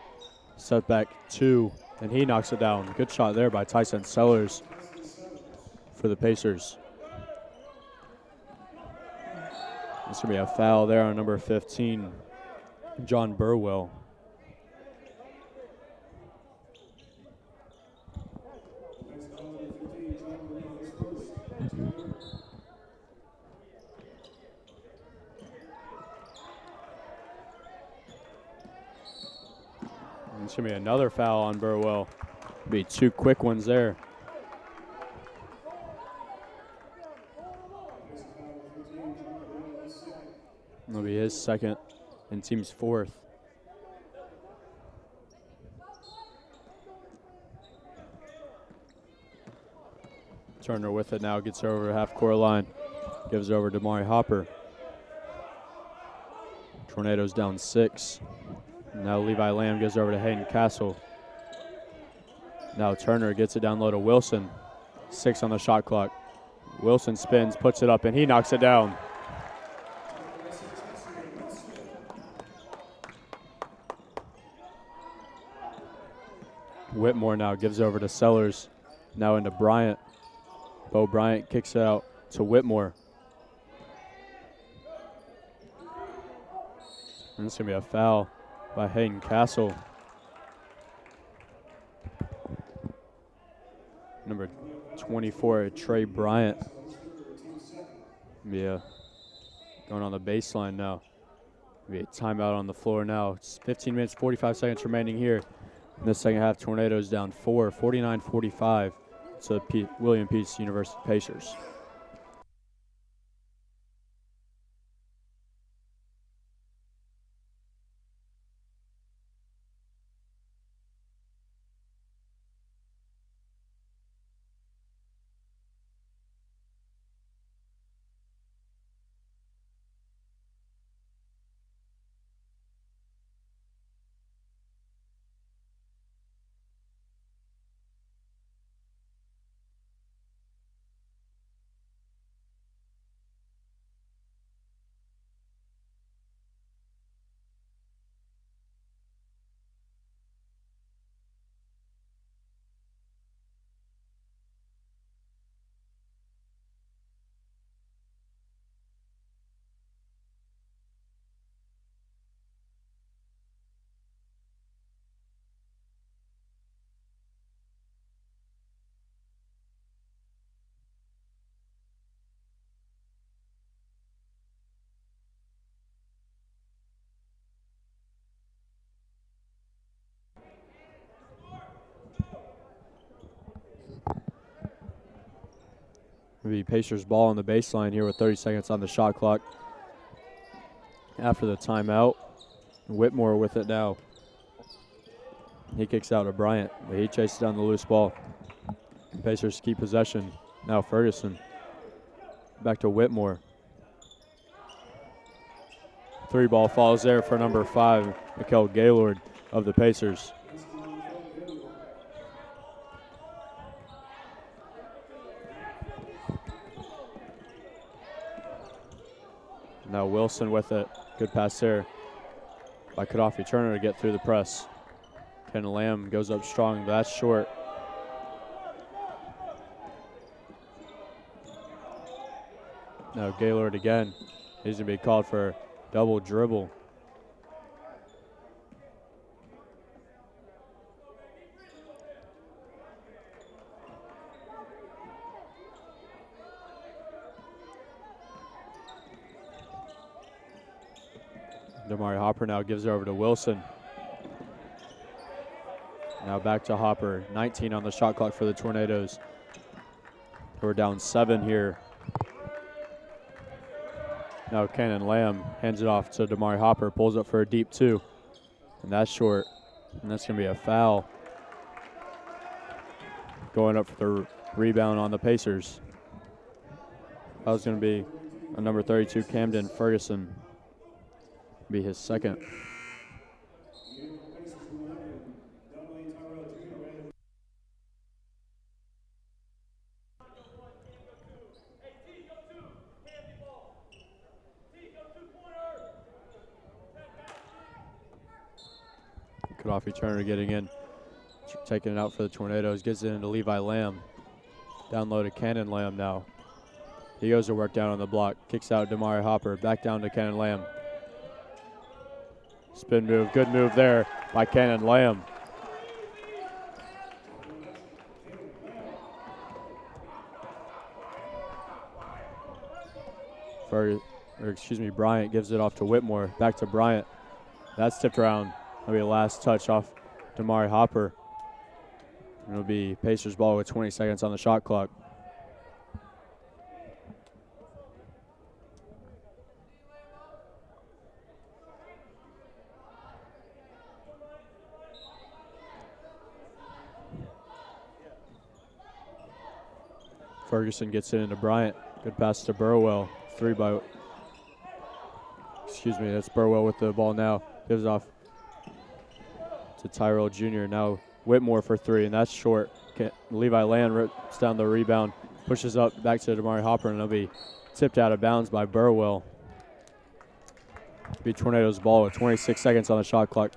Set back 2, and he knocks it down. Good shot there by Tyson Sellers for the Pacers. It's going to be a foul there on number 15, John Burwell. It's going to be another foul on Burwell. Be 2 quick ones there. It'll be his second and team's 4th. Turner with it now, gets over half-court line. Gives it over to Damari Hopper. Tornadoes down 6. Now Levi Lamb gives over to Hayden Castle. Now Turner gets it down low to Wilson. 6 on the shot clock. Wilson spins, puts it up, and he knocks it down. Whitmore now gives over to Sellers. Now into Bryant. Bo Bryant kicks it out to Whitmore. And it's going to be a foul by Hayden Castle. Number 24, Trey Bryant. Yeah, going on the baseline now. Be a timeout on the floor now. It's 15 minutes, 45 seconds remaining here in the second half. Tornadoes down 4, 49-45. So the William Peace University Pacers. It'll be Pacers ball on the baseline here with 30 seconds on the shot clock. After the timeout, Whitmore with it now. He kicks out to Bryant, but he chases down the loose ball. Pacers keep possession. Now Ferguson. Back to Whitmore. 3-ball falls there for number 5, Mikkel Gaylord of the Pacers. Now Wilson with it. Good pass there by Gaddafi Turner to get through the press. Ken Lamb goes up strong, but that's short. Now Gaylord again. He's going to be called for double dribble. Damari Hopper now gives it over to Wilson. Now back to Hopper. 19 on the shot clock for the Tornadoes. We're down 7 here. Now Cannon Lamb hands it off to Damari Hopper, pulls up for a deep 2. And that's short. And that's going to be a foul. Going up for the rebound on the Pacers. That was going to be a number 32, Camden Ferguson. Be his second. Gaddafi Turner getting in, taking it out for the Tornadoes, gets it into Levi Lamb. Down low to Cannon Lamb now. He goes to work down on the block, kicks out Damari Hopper, back down to Cannon Lamb. Spin move, good move there by Cannon Lamb. Bryant gives it off to Whitmore, back to Bryant. That's tipped around. That'll be a last touch off Damari Hopper. And it'll be Pacers ball with 20 seconds on the shot clock. Ferguson gets it into Bryant. Good pass to Burwell. That's Burwell with the ball now. Gives off to Tyrell Jr. Now Whitmore for 3, and that's short. Levi Land rips down the rebound, pushes up back to Damari Hopper, and it'll be tipped out of bounds by Burwell. It'll be Tornadoes ball with 26 seconds on the shot clock.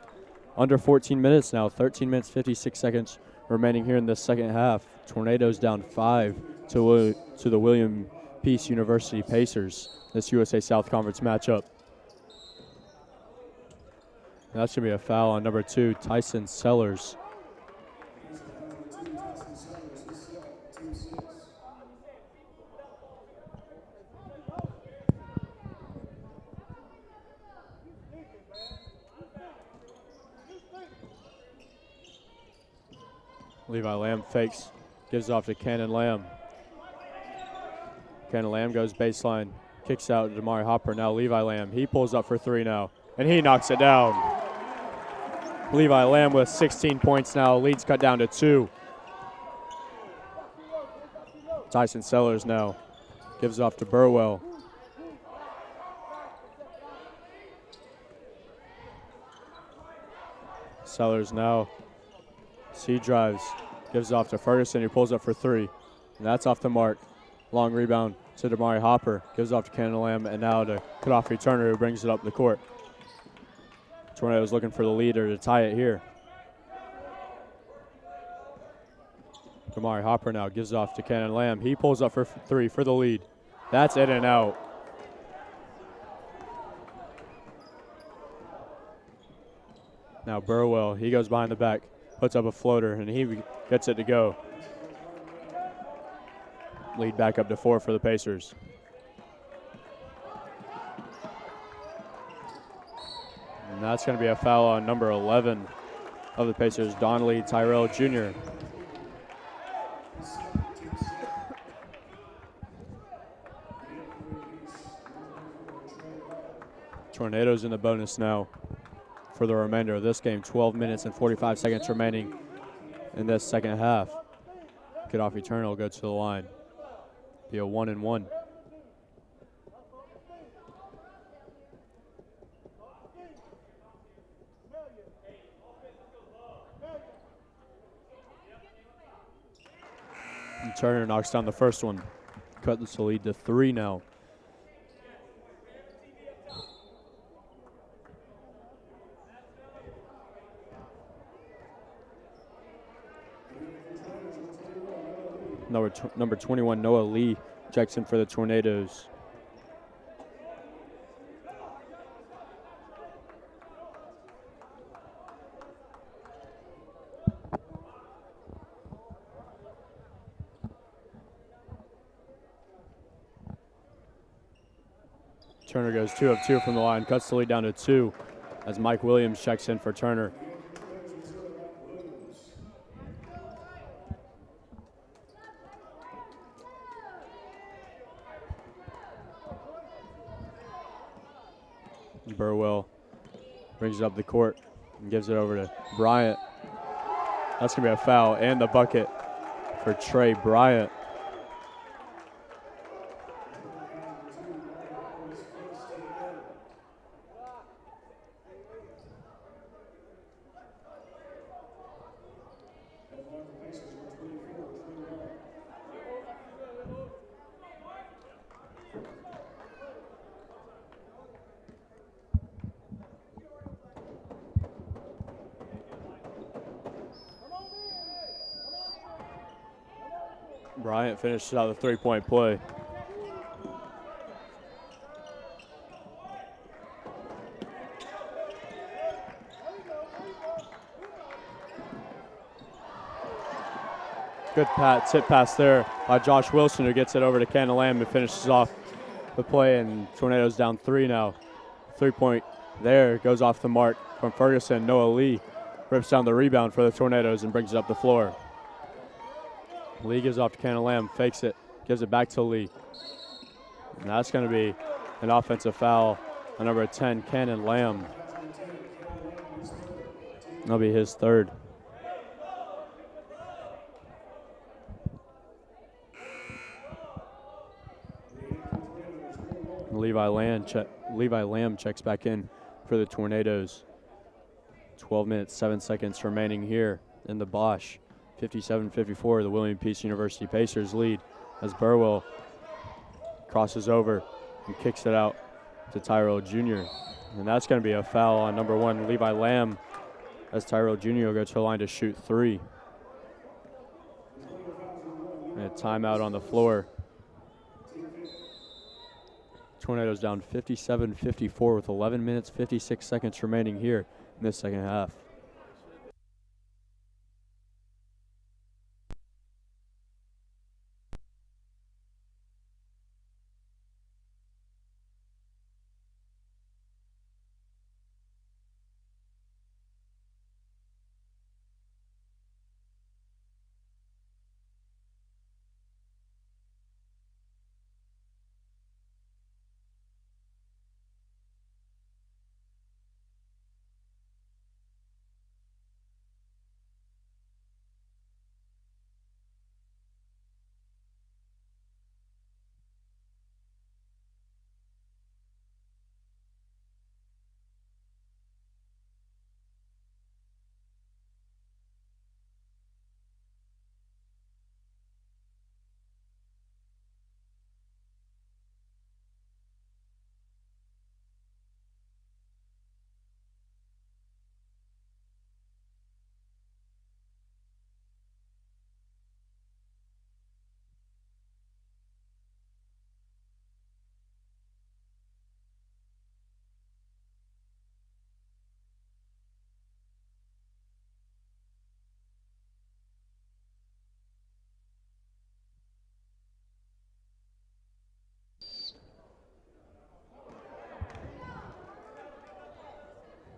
Under 14 minutes now, 13 minutes, 56 seconds remaining here in the second half. Tornadoes down 5 to the William Peace University Pacers, this USA South Conference matchup. That should be a foul on number 2, Tyson Sellers. Levi Lamb fakes, gives off to Cannon Lamb. Cannon Lamb goes baseline, kicks out to Damari Hopper. Now Levi Lamb, he pulls up for 3 now, and he knocks it down. Levi Lamb with 16 points now, leads cut down to 2. Tyson Sellers now gives off to Burwell. Sellers now, he drives, gives off to Ferguson, he pulls up for 3, and that's off the mark. Long rebound to Damari Hopper, gives off to Cannon Lamb, and now to Gaddafi Turner, who brings it up the court. Tornadoes looking for the leader to tie it here. Damari Hopper now gives off to Cannon Lamb. He pulls up for 3 for the lead. That's in and out. Now Burwell, he goes behind the back, puts up a floater, and he gets it to go. Lead back up to 4 for the Pacers. And that's going to be a foul on number 11 of the Pacers, Donnelly Tyrell Jr. Tornadoes in the bonus now for the remainder of this game. 12 minutes and 45 seconds remaining in this second half. Get off Eternal, go to the line. Be a 1-1. And Turner knocks down the first one. Cuts the lead to 3 now. Number 21, Noah Lee, checks in for the Tornadoes. Turner goes 2 of 2 from the line, cuts the lead down to 2 as Mike Williams checks in for Turner. Burwell brings it up the court and gives it over to Bryant. That's going to be a foul and the bucket for Trey Bryant. Bryant finishes out the three-point play. Good tip pass there by Josh Wilson, who gets it over to Cannon Lamb and finishes off the play, and Tornadoes down 3 now. 3-point there goes off the mark from Ferguson. Noah Lee rips down the rebound for the Tornadoes and brings it up the floor. Lee gives off to Cannon Lamb, fakes it, gives it back to Lee. And that's going to be an offensive foul on number 10, Cannon Lamb. That'll be his third. Levi Lamb checks back in for the Tornadoes. 12 minutes, 7 seconds remaining here in the Bosch. 57-54, the William Peace University Pacers lead as Burwell crosses over and kicks it out to Tyrell Jr. And that's going to be a foul on number 1, Levi Lamb, as Tyrell Jr. will go to the line to shoot 3. And a timeout on the floor. Tornadoes down 57-54 with 11 minutes, 56 seconds remaining here in this second half.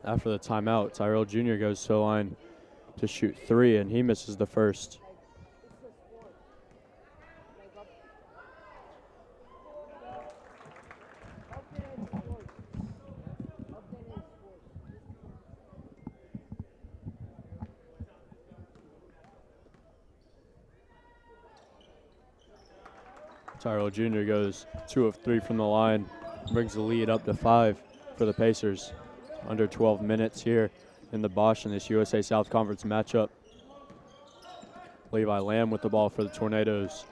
After the timeout, Tyrell Jr. goes to the line to shoot 3, and he misses the first. Tyrell Jr. goes 2 of 3 from the line, brings the lead up to 5 for the Pacers. Under 12 minutes here in the Bosch in this USA South Conference matchup. Levi Lamb with the ball for the Tornadoes.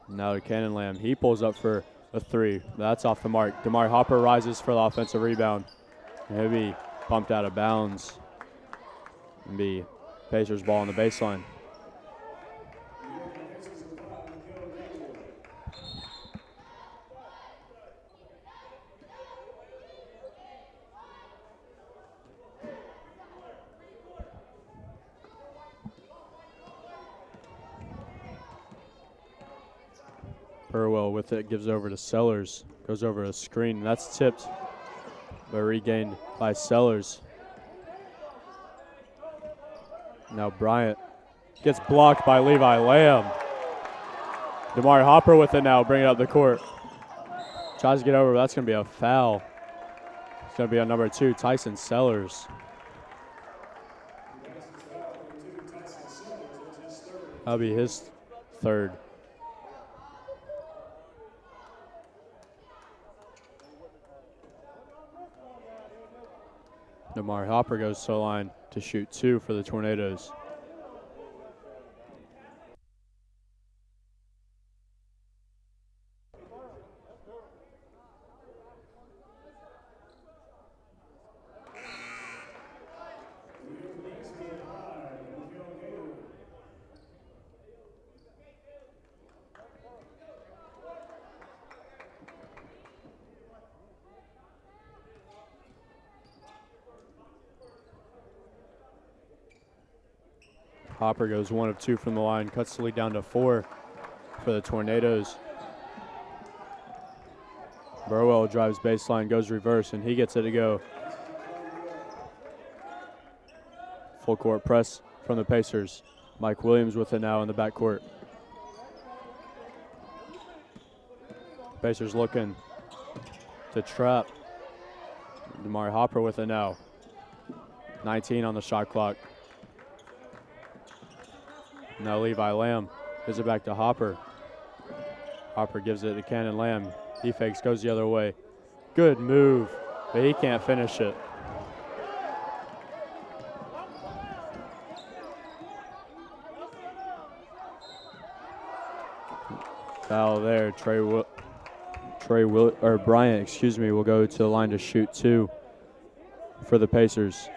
Now to Cannon Lamb. He pulls up for a 3. That's off the mark. Damari Hopper rises for the offensive rebound. He'll be pumped out of bounds. And be Pacers ball on the baseline. Burwell with it, gives over to Sellers, goes over a screen, and that's tipped, but regained by Sellers. Now Bryant gets blocked by Levi Lamb. Damari Hopper with it now, bring it up the court. Tries to get over, but that's going to be a foul. It's going to be on number 2, Tyson Sellers. That'll be his 3rd. Damari Hopper goes to the line to shoot 2 for the Tornadoes. Hopper goes 1 of 2 from the line, cuts the lead down to 4 for the Tornadoes. Burwell drives baseline, goes reverse, and he gets it to go. Full court press from the Pacers. Mike Williams with it now in the backcourt. Pacers looking to trap. Damari Hopper with it now. 19 on the shot clock. Now Levi Lamb gives it back to Hopper. Hopper gives it to Cannon Lamb. He fakes, goes the other way. Good move, but he can't finish it. Foul there. Bryant, will go to the line to shoot 2 for the Pacers.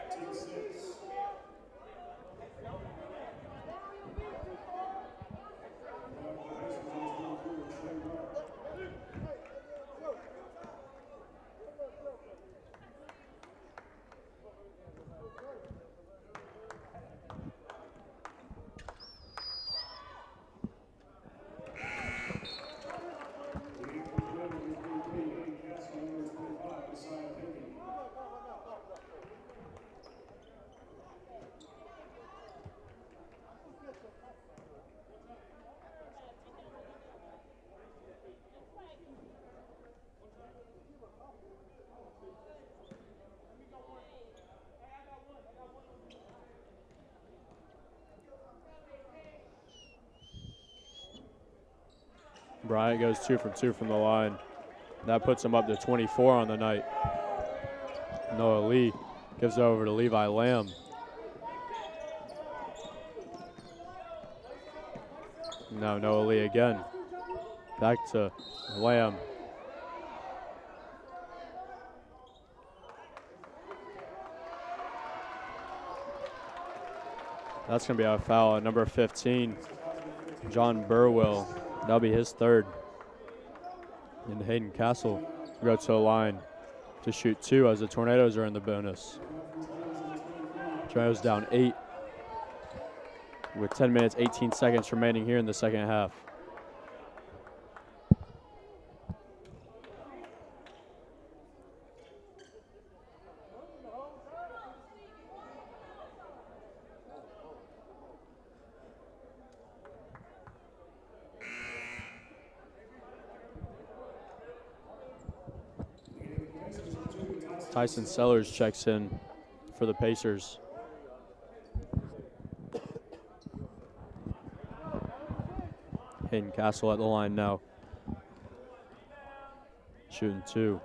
Bryant goes 2 from 2 from the line. That puts him up to 24 on the night. Noah Lee gives it over to Levi Lamb. Now Noah Lee again. Back to Lamb. That's going to be a foul at number 15, John Burwell. That'll be his 3rd. And Hayden Castle will go to the line to shoot 2 as the Tornadoes are in the bonus. Tornadoes down 8 with 10 minutes, 18 seconds remaining here in the second half. Tyson Sellers checks in for the Pacers. Hayden Castle at the line now. Shooting 2.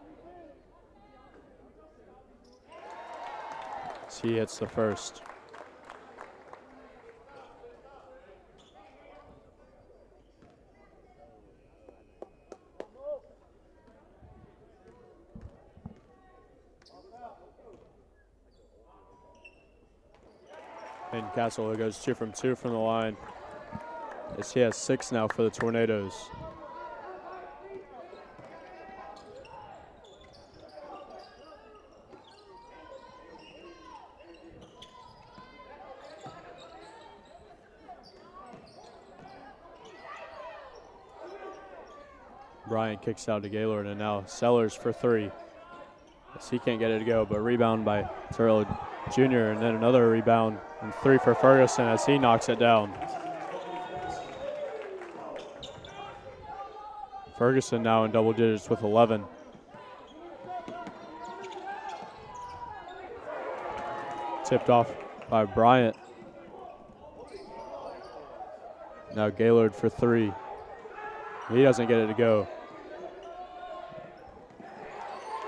He hits the first. Hayden Castle goes 2 from 2 from the line. As he has 6 now for the Tornadoes. Bryant kicks out to Gaylord, and now Sellers for 3. As he can't get it to go, but rebound by Turlow Jr., and then another rebound, and 3 for Ferguson as he knocks it down. Ferguson now in double digits with 11. Tipped off by Bryant. Now Gaylord for 3. He doesn't get it to go.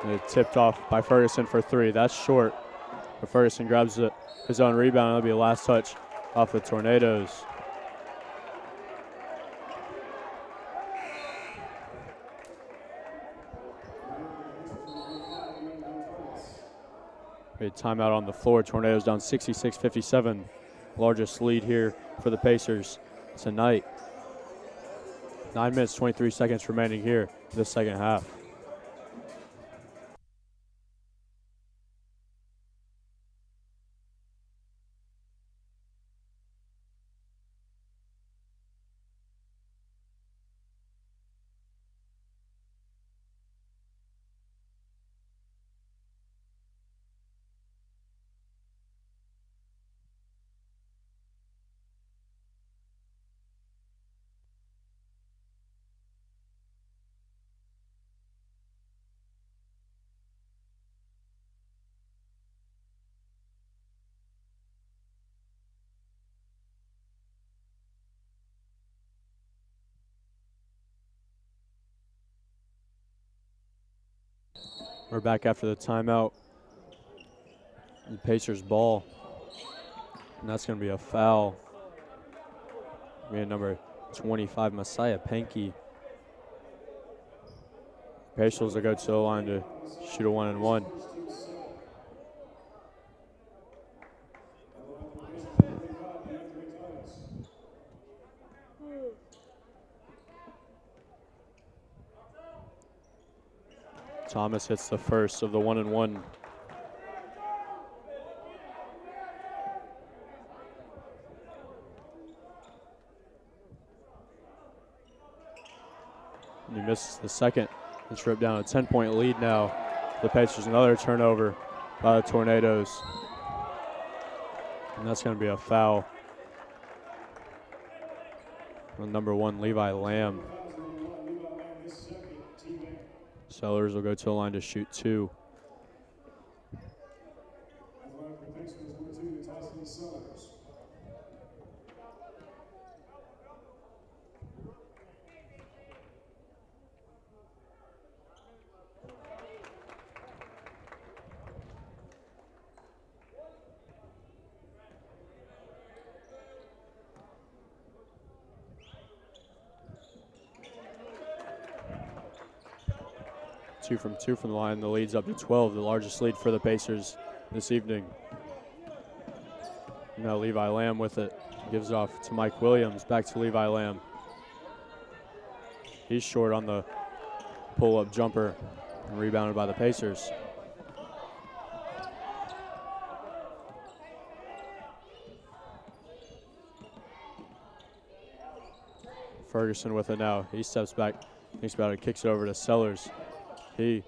And it's tipped off by Ferguson for 3. That's short. But Ferguson grabs his own rebound. That'll be a last touch off the Tornadoes. A timeout on the floor. Tornadoes down 66-57. Largest lead here for the Pacers tonight. 9 minutes, 23 seconds remaining here in the second half. We're back after the timeout. The Pacers ball. And that's going to be a foul. We had number 25, Messiah Pankey. Pacers will go to the line to shoot a 1-and-1. Thomas hits the first of the 1-and-1. And he misses the second. It's ripped down a 10-point lead now. The Pacers, another turnover by the Tornadoes. And that's going to be a foul on number 1, Levi Lamb. Sellers will go to the line to shoot 2. Two from the line. The lead's up to 12, the largest lead for the Pacers this evening. Now Levi Lamb with it. Gives it off to Mike Williams. Back to Levi Lamb. He's short on the pull-up jumper and rebounded by the Pacers. Ferguson with it now. He steps back, thinks about it, kicks it over to Sellers. He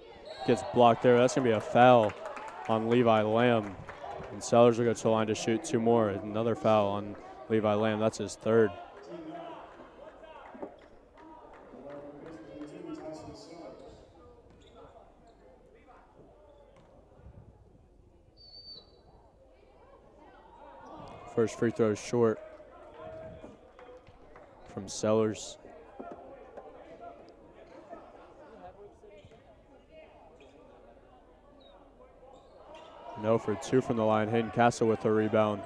gets blocked there. That's going to be a foul on Levi Lamb. And Sellers will go to the line to shoot 2 more. Another foul on Levi Lamb. That's his 3rd. First free throw is short from Sellers. No for 2 from the line. Hayden Castle with the rebound.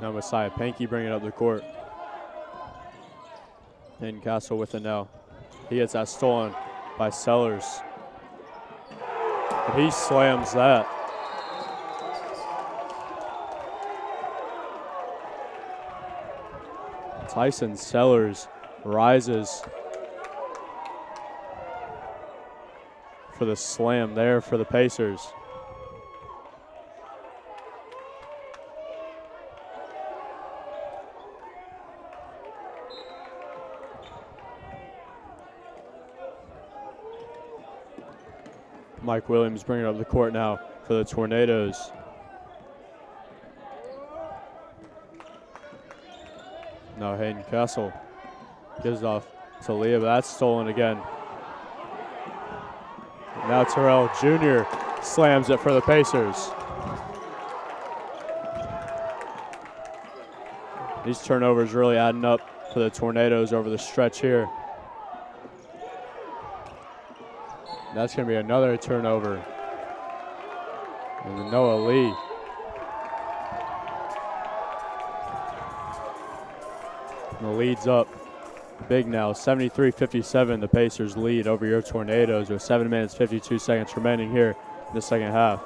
Now Messiah Pankey bringing it up the court. Hayden Castle with it now. He gets that stolen by Sellers. But he slams that. Tyson Sellers rises for the slam there for the Pacers. Mike Williams bringing it up the court now for the Tornadoes. Now Hayden Castle gives it off to Leah, but that's stolen again. Now Terrell Jr. slams it for the Pacers. These turnovers really adding up for the Tornadoes over the stretch here. That's going to be another turnover. And Noah Lee. And the lead's up big now, 73-57. The Pacers lead over your Tornadoes with 7 minutes, 52 seconds remaining here in the second half.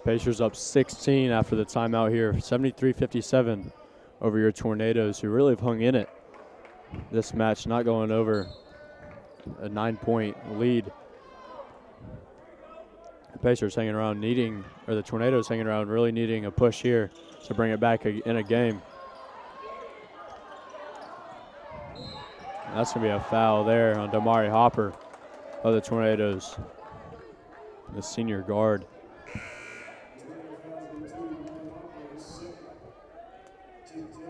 Pacers up 16 after the timeout here, 73-57 over your Tornadoes, who really have hung in it this match, not going over a 9-point lead. The Pacers hanging around the Tornadoes hanging around really needing a push here to bring it back in a game. That's going to be a foul there on Damari Hopper of the Tornadoes, the senior guard.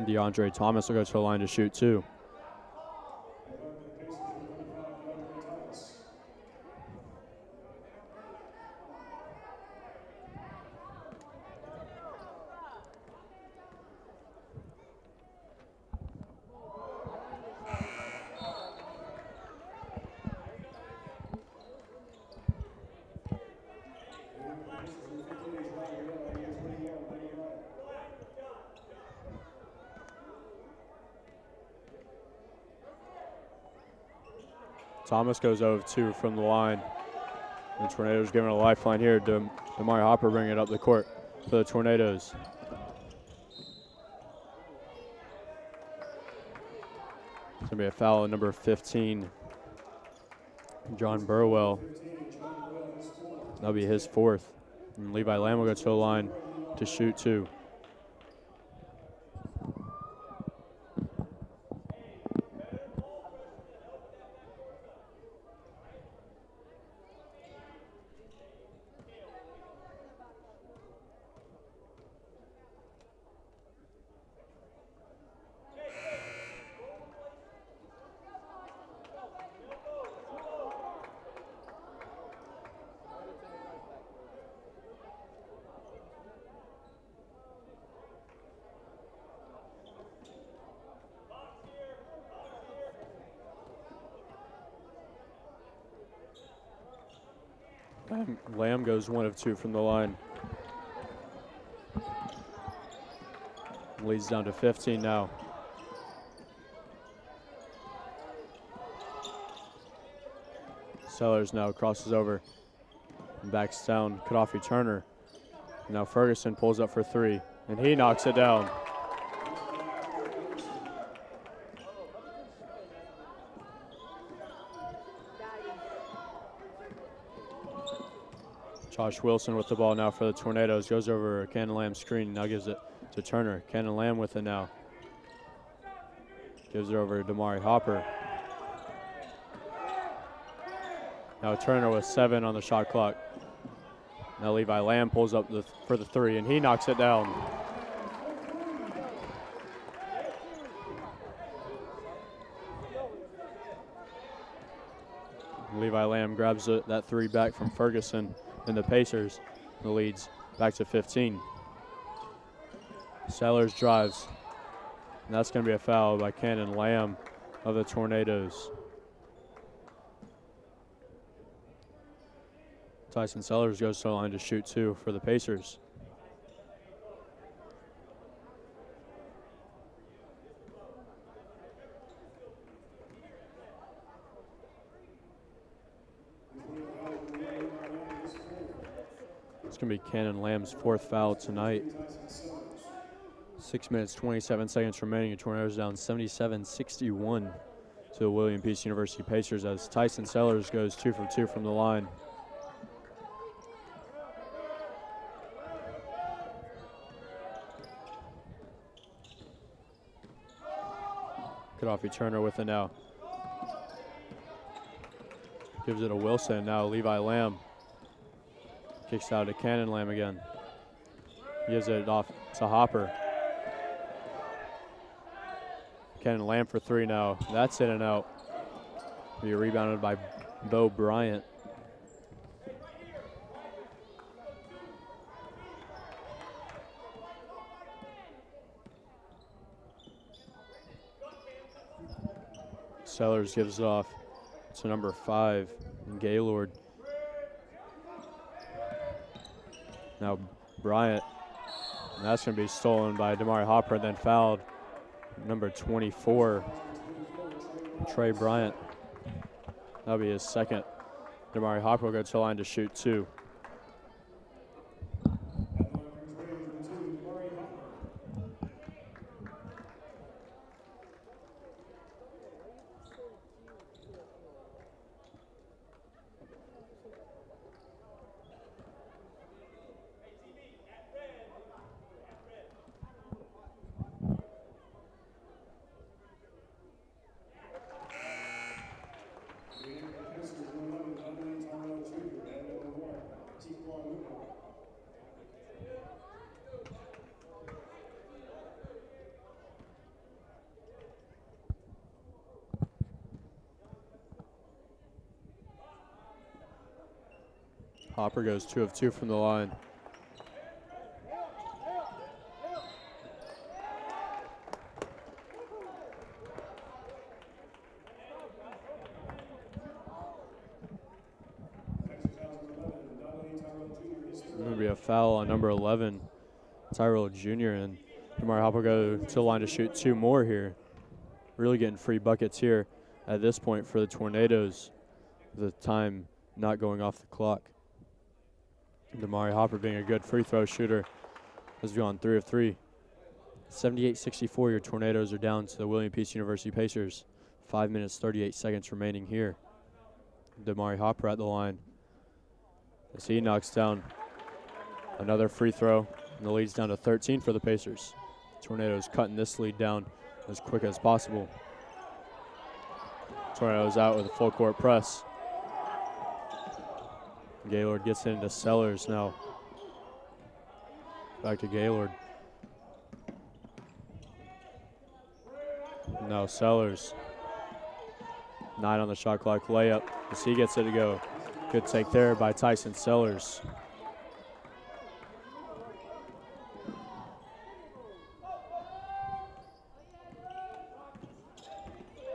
DeAndre Thomas will go to the line to shoot too. Thomas goes over 2 from the line. The Tornadoes giving a lifeline here. Damari Hopper bringing it up the court for the Tornadoes. It's going to be a foul on number 15, John Burwell. That'll be his 4th. And Levi Lamb will go to the line to shoot 2. Lamb goes 1 of 2 from the line. Leads down to 15 now. Sellers now crosses over and backs down Gaddafi Turner. Now Ferguson pulls up for three, and he knocks it down. Josh Wilson with the ball now for the Tornadoes. Goes over Cannon Lamb's screen. Now gives it to Turner. Cannon Lamb with it now. Gives it over to Damari Hopper. Now Turner with 7 on the shot clock. Now Levi Lamb pulls up for the three, and he knocks it down. Levi Lamb grabs that three back from Ferguson, and the Pacers, the leads back to 15. Sellers drives, and that's going to be a foul by Cannon Lamb of the Tornadoes. Tyson Sellers goes to the line to shoot 2 for the Pacers. It's going to be Cannon Lamb's 4th foul tonight. 6 minutes, 27 seconds remaining, and Tornadoes down 77-61 to the William Peace University Pacers as Tyson Sellers goes 2 for 2 from the line. Gaddafi Turner with it now. Gives it to Wilson, now Levi Lamb. Kicks out to Cannon Lamb again. Gives it off to Hopper. Cannon Lamb for 3 now. That's in and out. Be rebounded by Bo Bryant. Sellers gives it off to number 5, Gaylord. Now Bryant, and that's going to be stolen by Damari Hopper and then fouled. Number 24, Trey Bryant. That'll be his second. Damari Hopper will go to the line to shoot 2. Hopper goes 2 of 2 from the line. Going to be a foul on number 11, Tyrell Jr., and Damari Hopper go to the line to shoot 2 more here. Really getting free buckets here at this point for the Tornadoes. The time not going off the clock. Damari Hopper being a good free throw shooter has gone 3 of 3. 78-64, your Tornadoes are down to the William Peace University Pacers. 5 minutes, 38 seconds remaining here. Damari Hopper at the line as he knocks down another free throw, and the lead's down to 13 for the Pacers. Tornadoes cutting this lead down as quick as possible. Tornadoes out with a full court press. Gaylord gets it into Sellers now. Back to Gaylord. Now Sellers. 9 on the shot clock, layup as he gets it to go. Good take there by Tyson Sellers.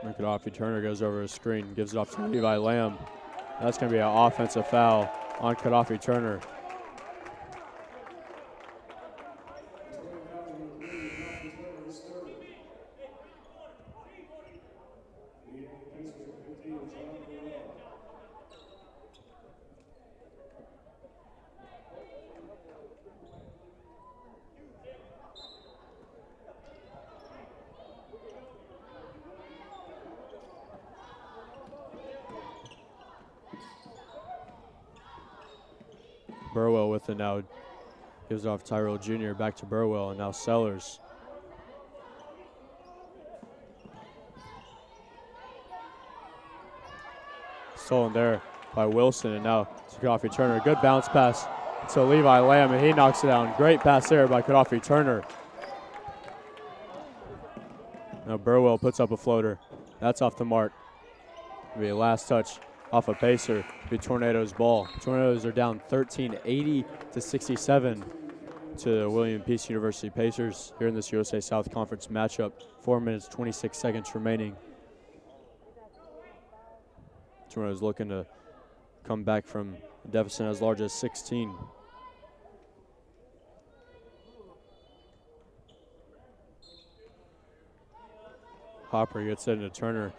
Gaddafi Turner goes over his screen, gives it off to Levi Lamb. That's going to be an offensive foul on Gaddafi Turner. Burwell with it now. Gives off Tyrell Jr. back to Burwell, and now Sellers. Stolen there by Wilson, and now to Kodafi Turner. Good bounce pass to Levi Lamb, and he knocks it down. Great pass there by Kodafi Turner. Now Burwell puts up a floater. That's off the mark. It'll be a last touch off a pacer. It'll be Tornadoes ball. Tornadoes are down 13, 80-67 to the William Peace University Pacers here in this USA South Conference matchup. 4 minutes, 26 seconds remaining. Tornadoes looking to come back from a deficit as large as 16. Hopper gets it into Turner.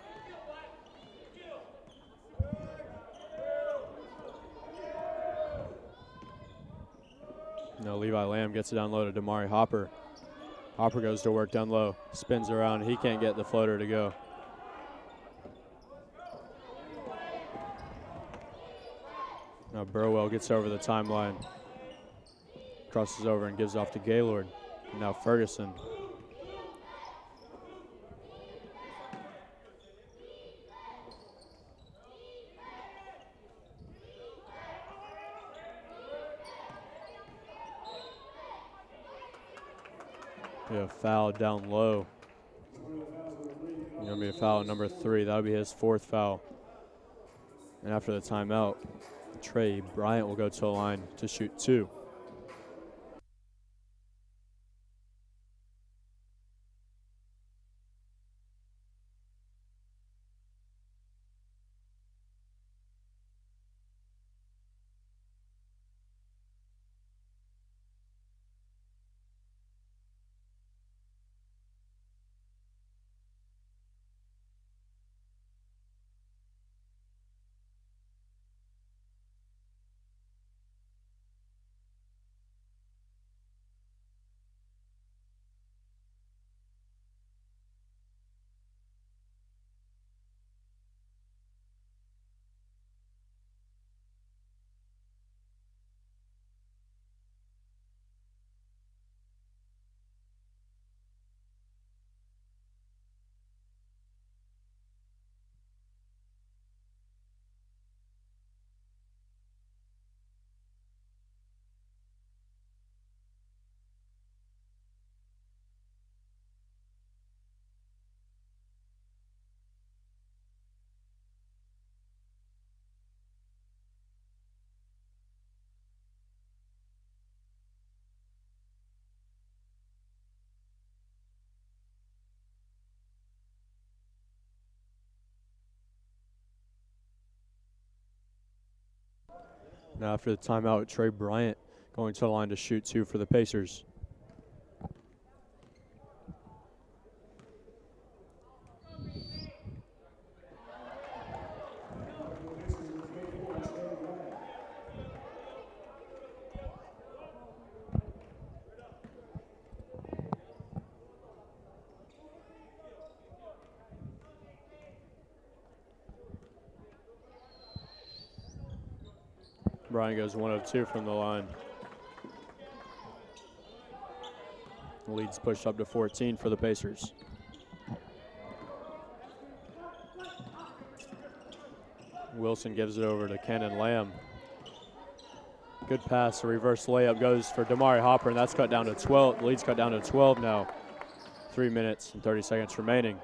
Now Levi Lamb gets it down low to Damari Hopper. Hopper goes to work down low, spins around. He can't get the floater to go. Now Burwell gets over the timeline. Crosses over and gives off to Gaylord. And now Ferguson. We have foul down low. Going to be a foul number 3. That'll be his 4th foul. And after the timeout, Trey Bryant will go to the line to shoot 2. Now after the timeout, Trey Bryant going to the line to shoot 2 for the Pacers. Bryant goes 1 of 2 from the line. The lead's pushed up to 14 for the Pacers. Wilson gives it over to Kenan Lamb. Good pass, a reverse layup goes for Damari Hopper, and that's cut down to 12. The lead's cut down to 12 now. 3 minutes and 30 seconds remaining.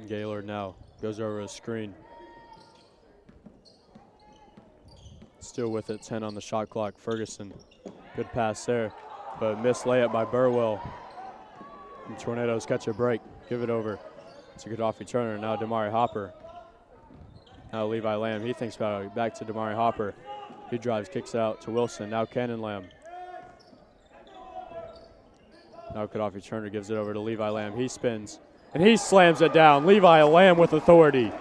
Gaylord now goes over a screen. Still with it, 10 on the shot clock. Ferguson, good pass there, but missed layup by Burwell. And Tornadoes catch a break, give it over to Kodafi Turner. Now Damari Hopper. Now Levi Lamb, he thinks about it. Back to Damari Hopper. He drives, kicks it out to Wilson. Now Kenan Lamb. Now Kodafi Turner gives it over to Levi Lamb. He spins. And he slams it down. Levi Lamb with authority.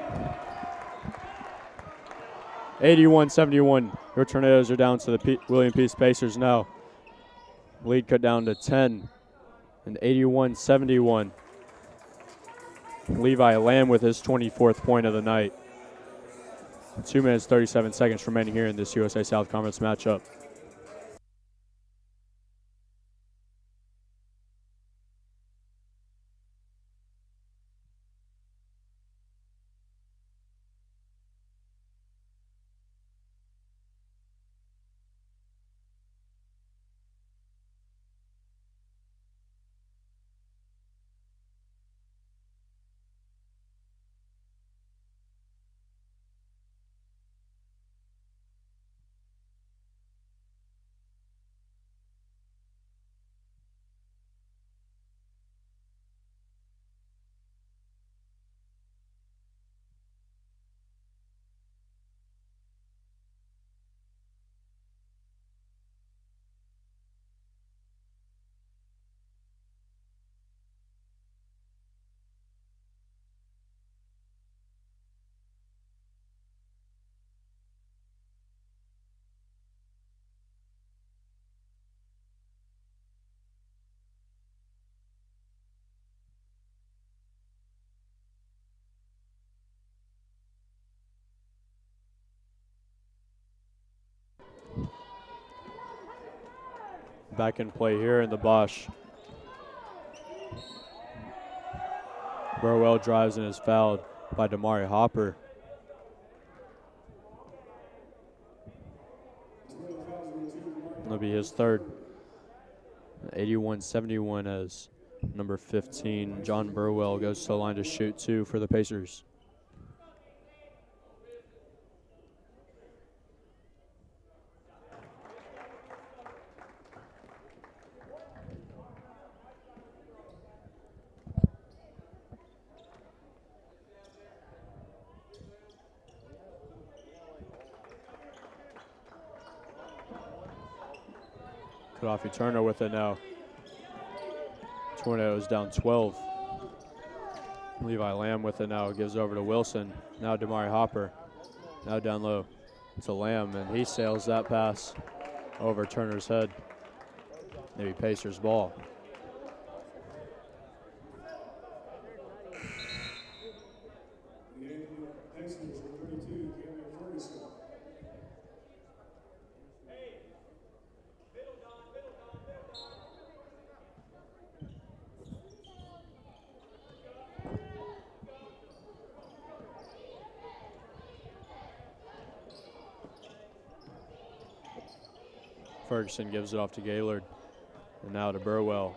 81-71. Your Tornadoes are down to the William Peace Pacers now. Lead cut down to 10. And 81-71. Levi Lamb with his 24th point of the night. 2 minutes, 37 seconds remaining here in this USA South Conference matchup. Back in play here in the Bosch. Burwell drives and is fouled by Damari Hopper. That'll be his third. 81-71 as number 15, John Burwell, goes to the line to shoot two for the Pacers. Gaddafi Turner with it now. Tornadoes down 12. Levi Lamb with it now, gives over to Wilson. Now Damari Hopper, now down low to Lamb, and he sails that pass over Turner's head. Maybe Pacers ball. Ferguson gives it off to Gaylord, and now to Burwell.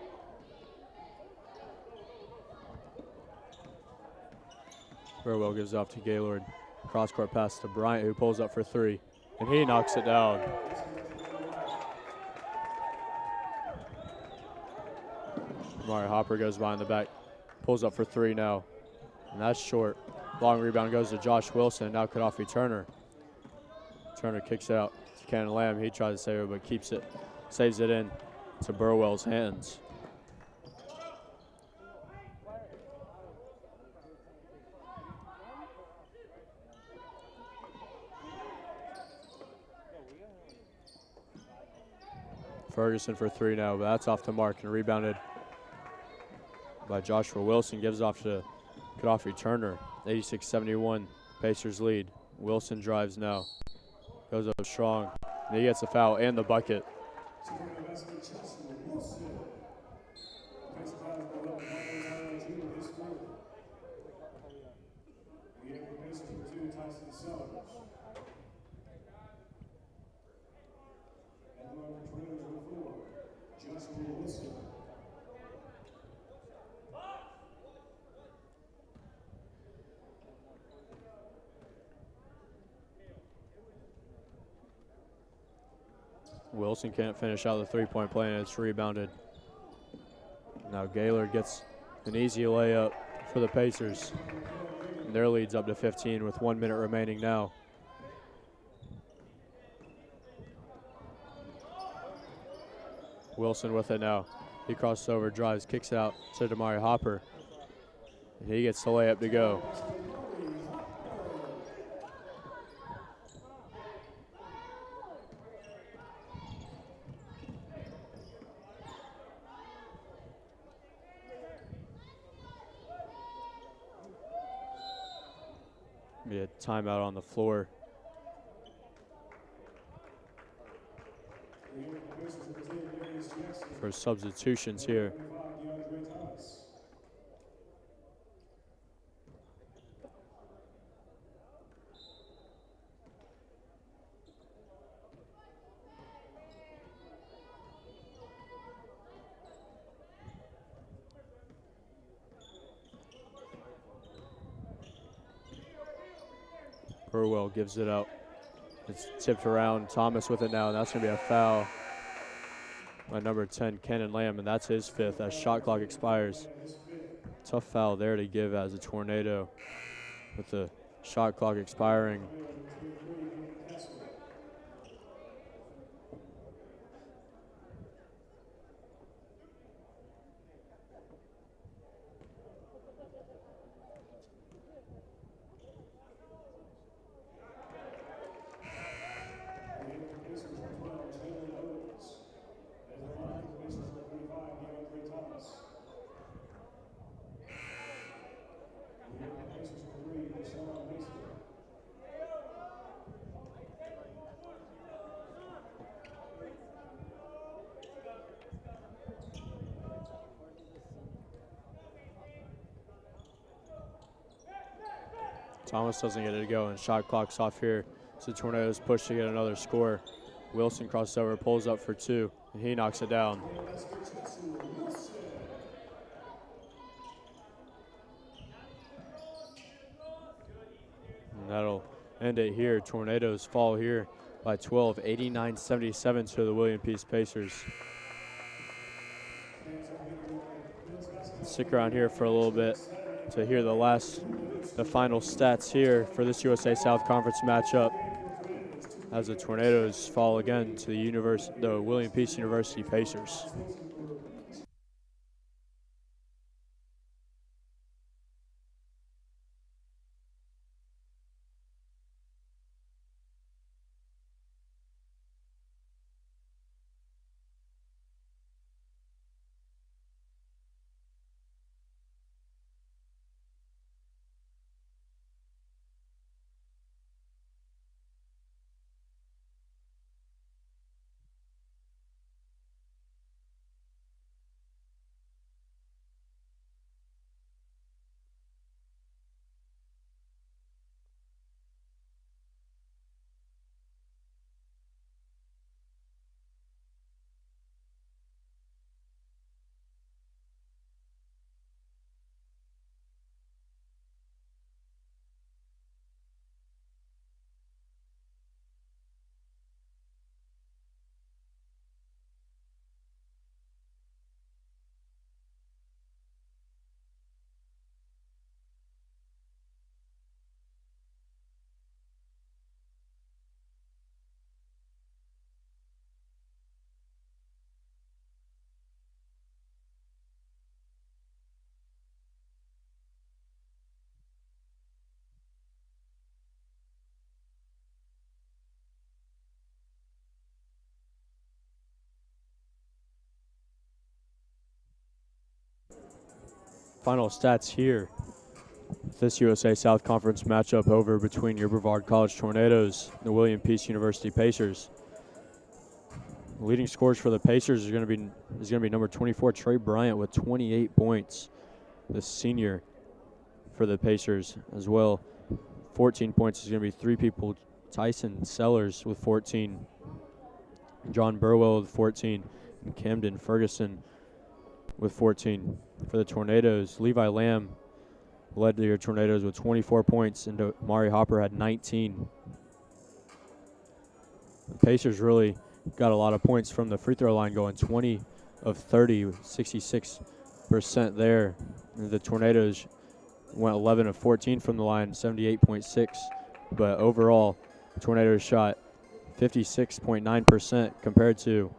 Burwell gives it off to Gaylord. Cross-court pass to Bryant, who pulls up for three, and he knocks it down. Damari Hopper goes behind the back, pulls up for three now, and that's short. Long rebound goes to Josh Wilson, now Gaddafi Turner. Turner kicks it out to Cannon Lamb. He tries to save it, but keeps it, saves it in to Burwell's hands. Ferguson for three now, but that's off the mark and rebounded by Joshua Wilson. Gives off to Gaddafi Turner. 86-71, Pacers lead. Wilson drives now. Goes up strong, and he gets the foul and the bucket. Wilson can't finish out the three-point play, and it's rebounded. Now Gaylord gets an easy layup for the Pacers. And their lead's up to 15 with 1 minute remaining now. Wilson with it now. He crosses over, drives, kicks it out to Damari Hopper. And he gets the layup to go. Be a timeout on the floor. For substitutions here. Burwell gives it out. It's tipped around. Thomas with it now, and that's going to be a foul by number 10, Cannon Lamb, and that's his 5th as shot clock expires. Tough foul there to give as a Tornado with the shot clock expiring. Thomas doesn't get it to go, and shot clock's off here. So Tornadoes push to get another score. Wilson crosses over, pulls up for 2, and he knocks it down. And that'll end it here. Tornadoes fall here by 12, 89-77 to the William Peace Pacers. Stick around here for a little bit to hear the final stats here for this USA South Conference matchup as the Tornadoes fall again to the William Peace University Pacers. Final stats here. This USA South Conference matchup over between your Brevard College Tornadoes and the William Peace University Pacers. The leading scores for the Pacers is going to be number 24 Trey Bryant with 28 points. The senior for the Pacers as well. 14 points is going to be 3 people. Tyson Sellers with 14. John Burwell with 14. And Camden Ferguson with 14. For the Tornadoes, Levi Lamb led your Tornadoes with 24 points, and Mari Hopper had 19. The Pacers really got a lot of points from the free throw line, going 20 of 30, 66% there. And the Tornadoes went 11 of 14 from the line, 78.6. But overall, the Tornadoes shot 56.9% compared to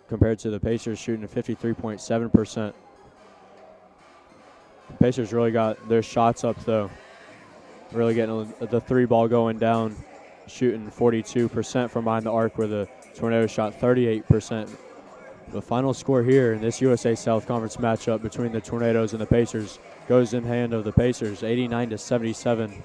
the Pacers shooting at 53.7%. The Pacers really got their shots up, though. Really getting the 3 ball going down, shooting 42% from behind the arc, where the Tornadoes shot 38%. The final score here in this USA South Conference matchup between the Tornadoes and the Pacers goes in hand of the Pacers, 89-77.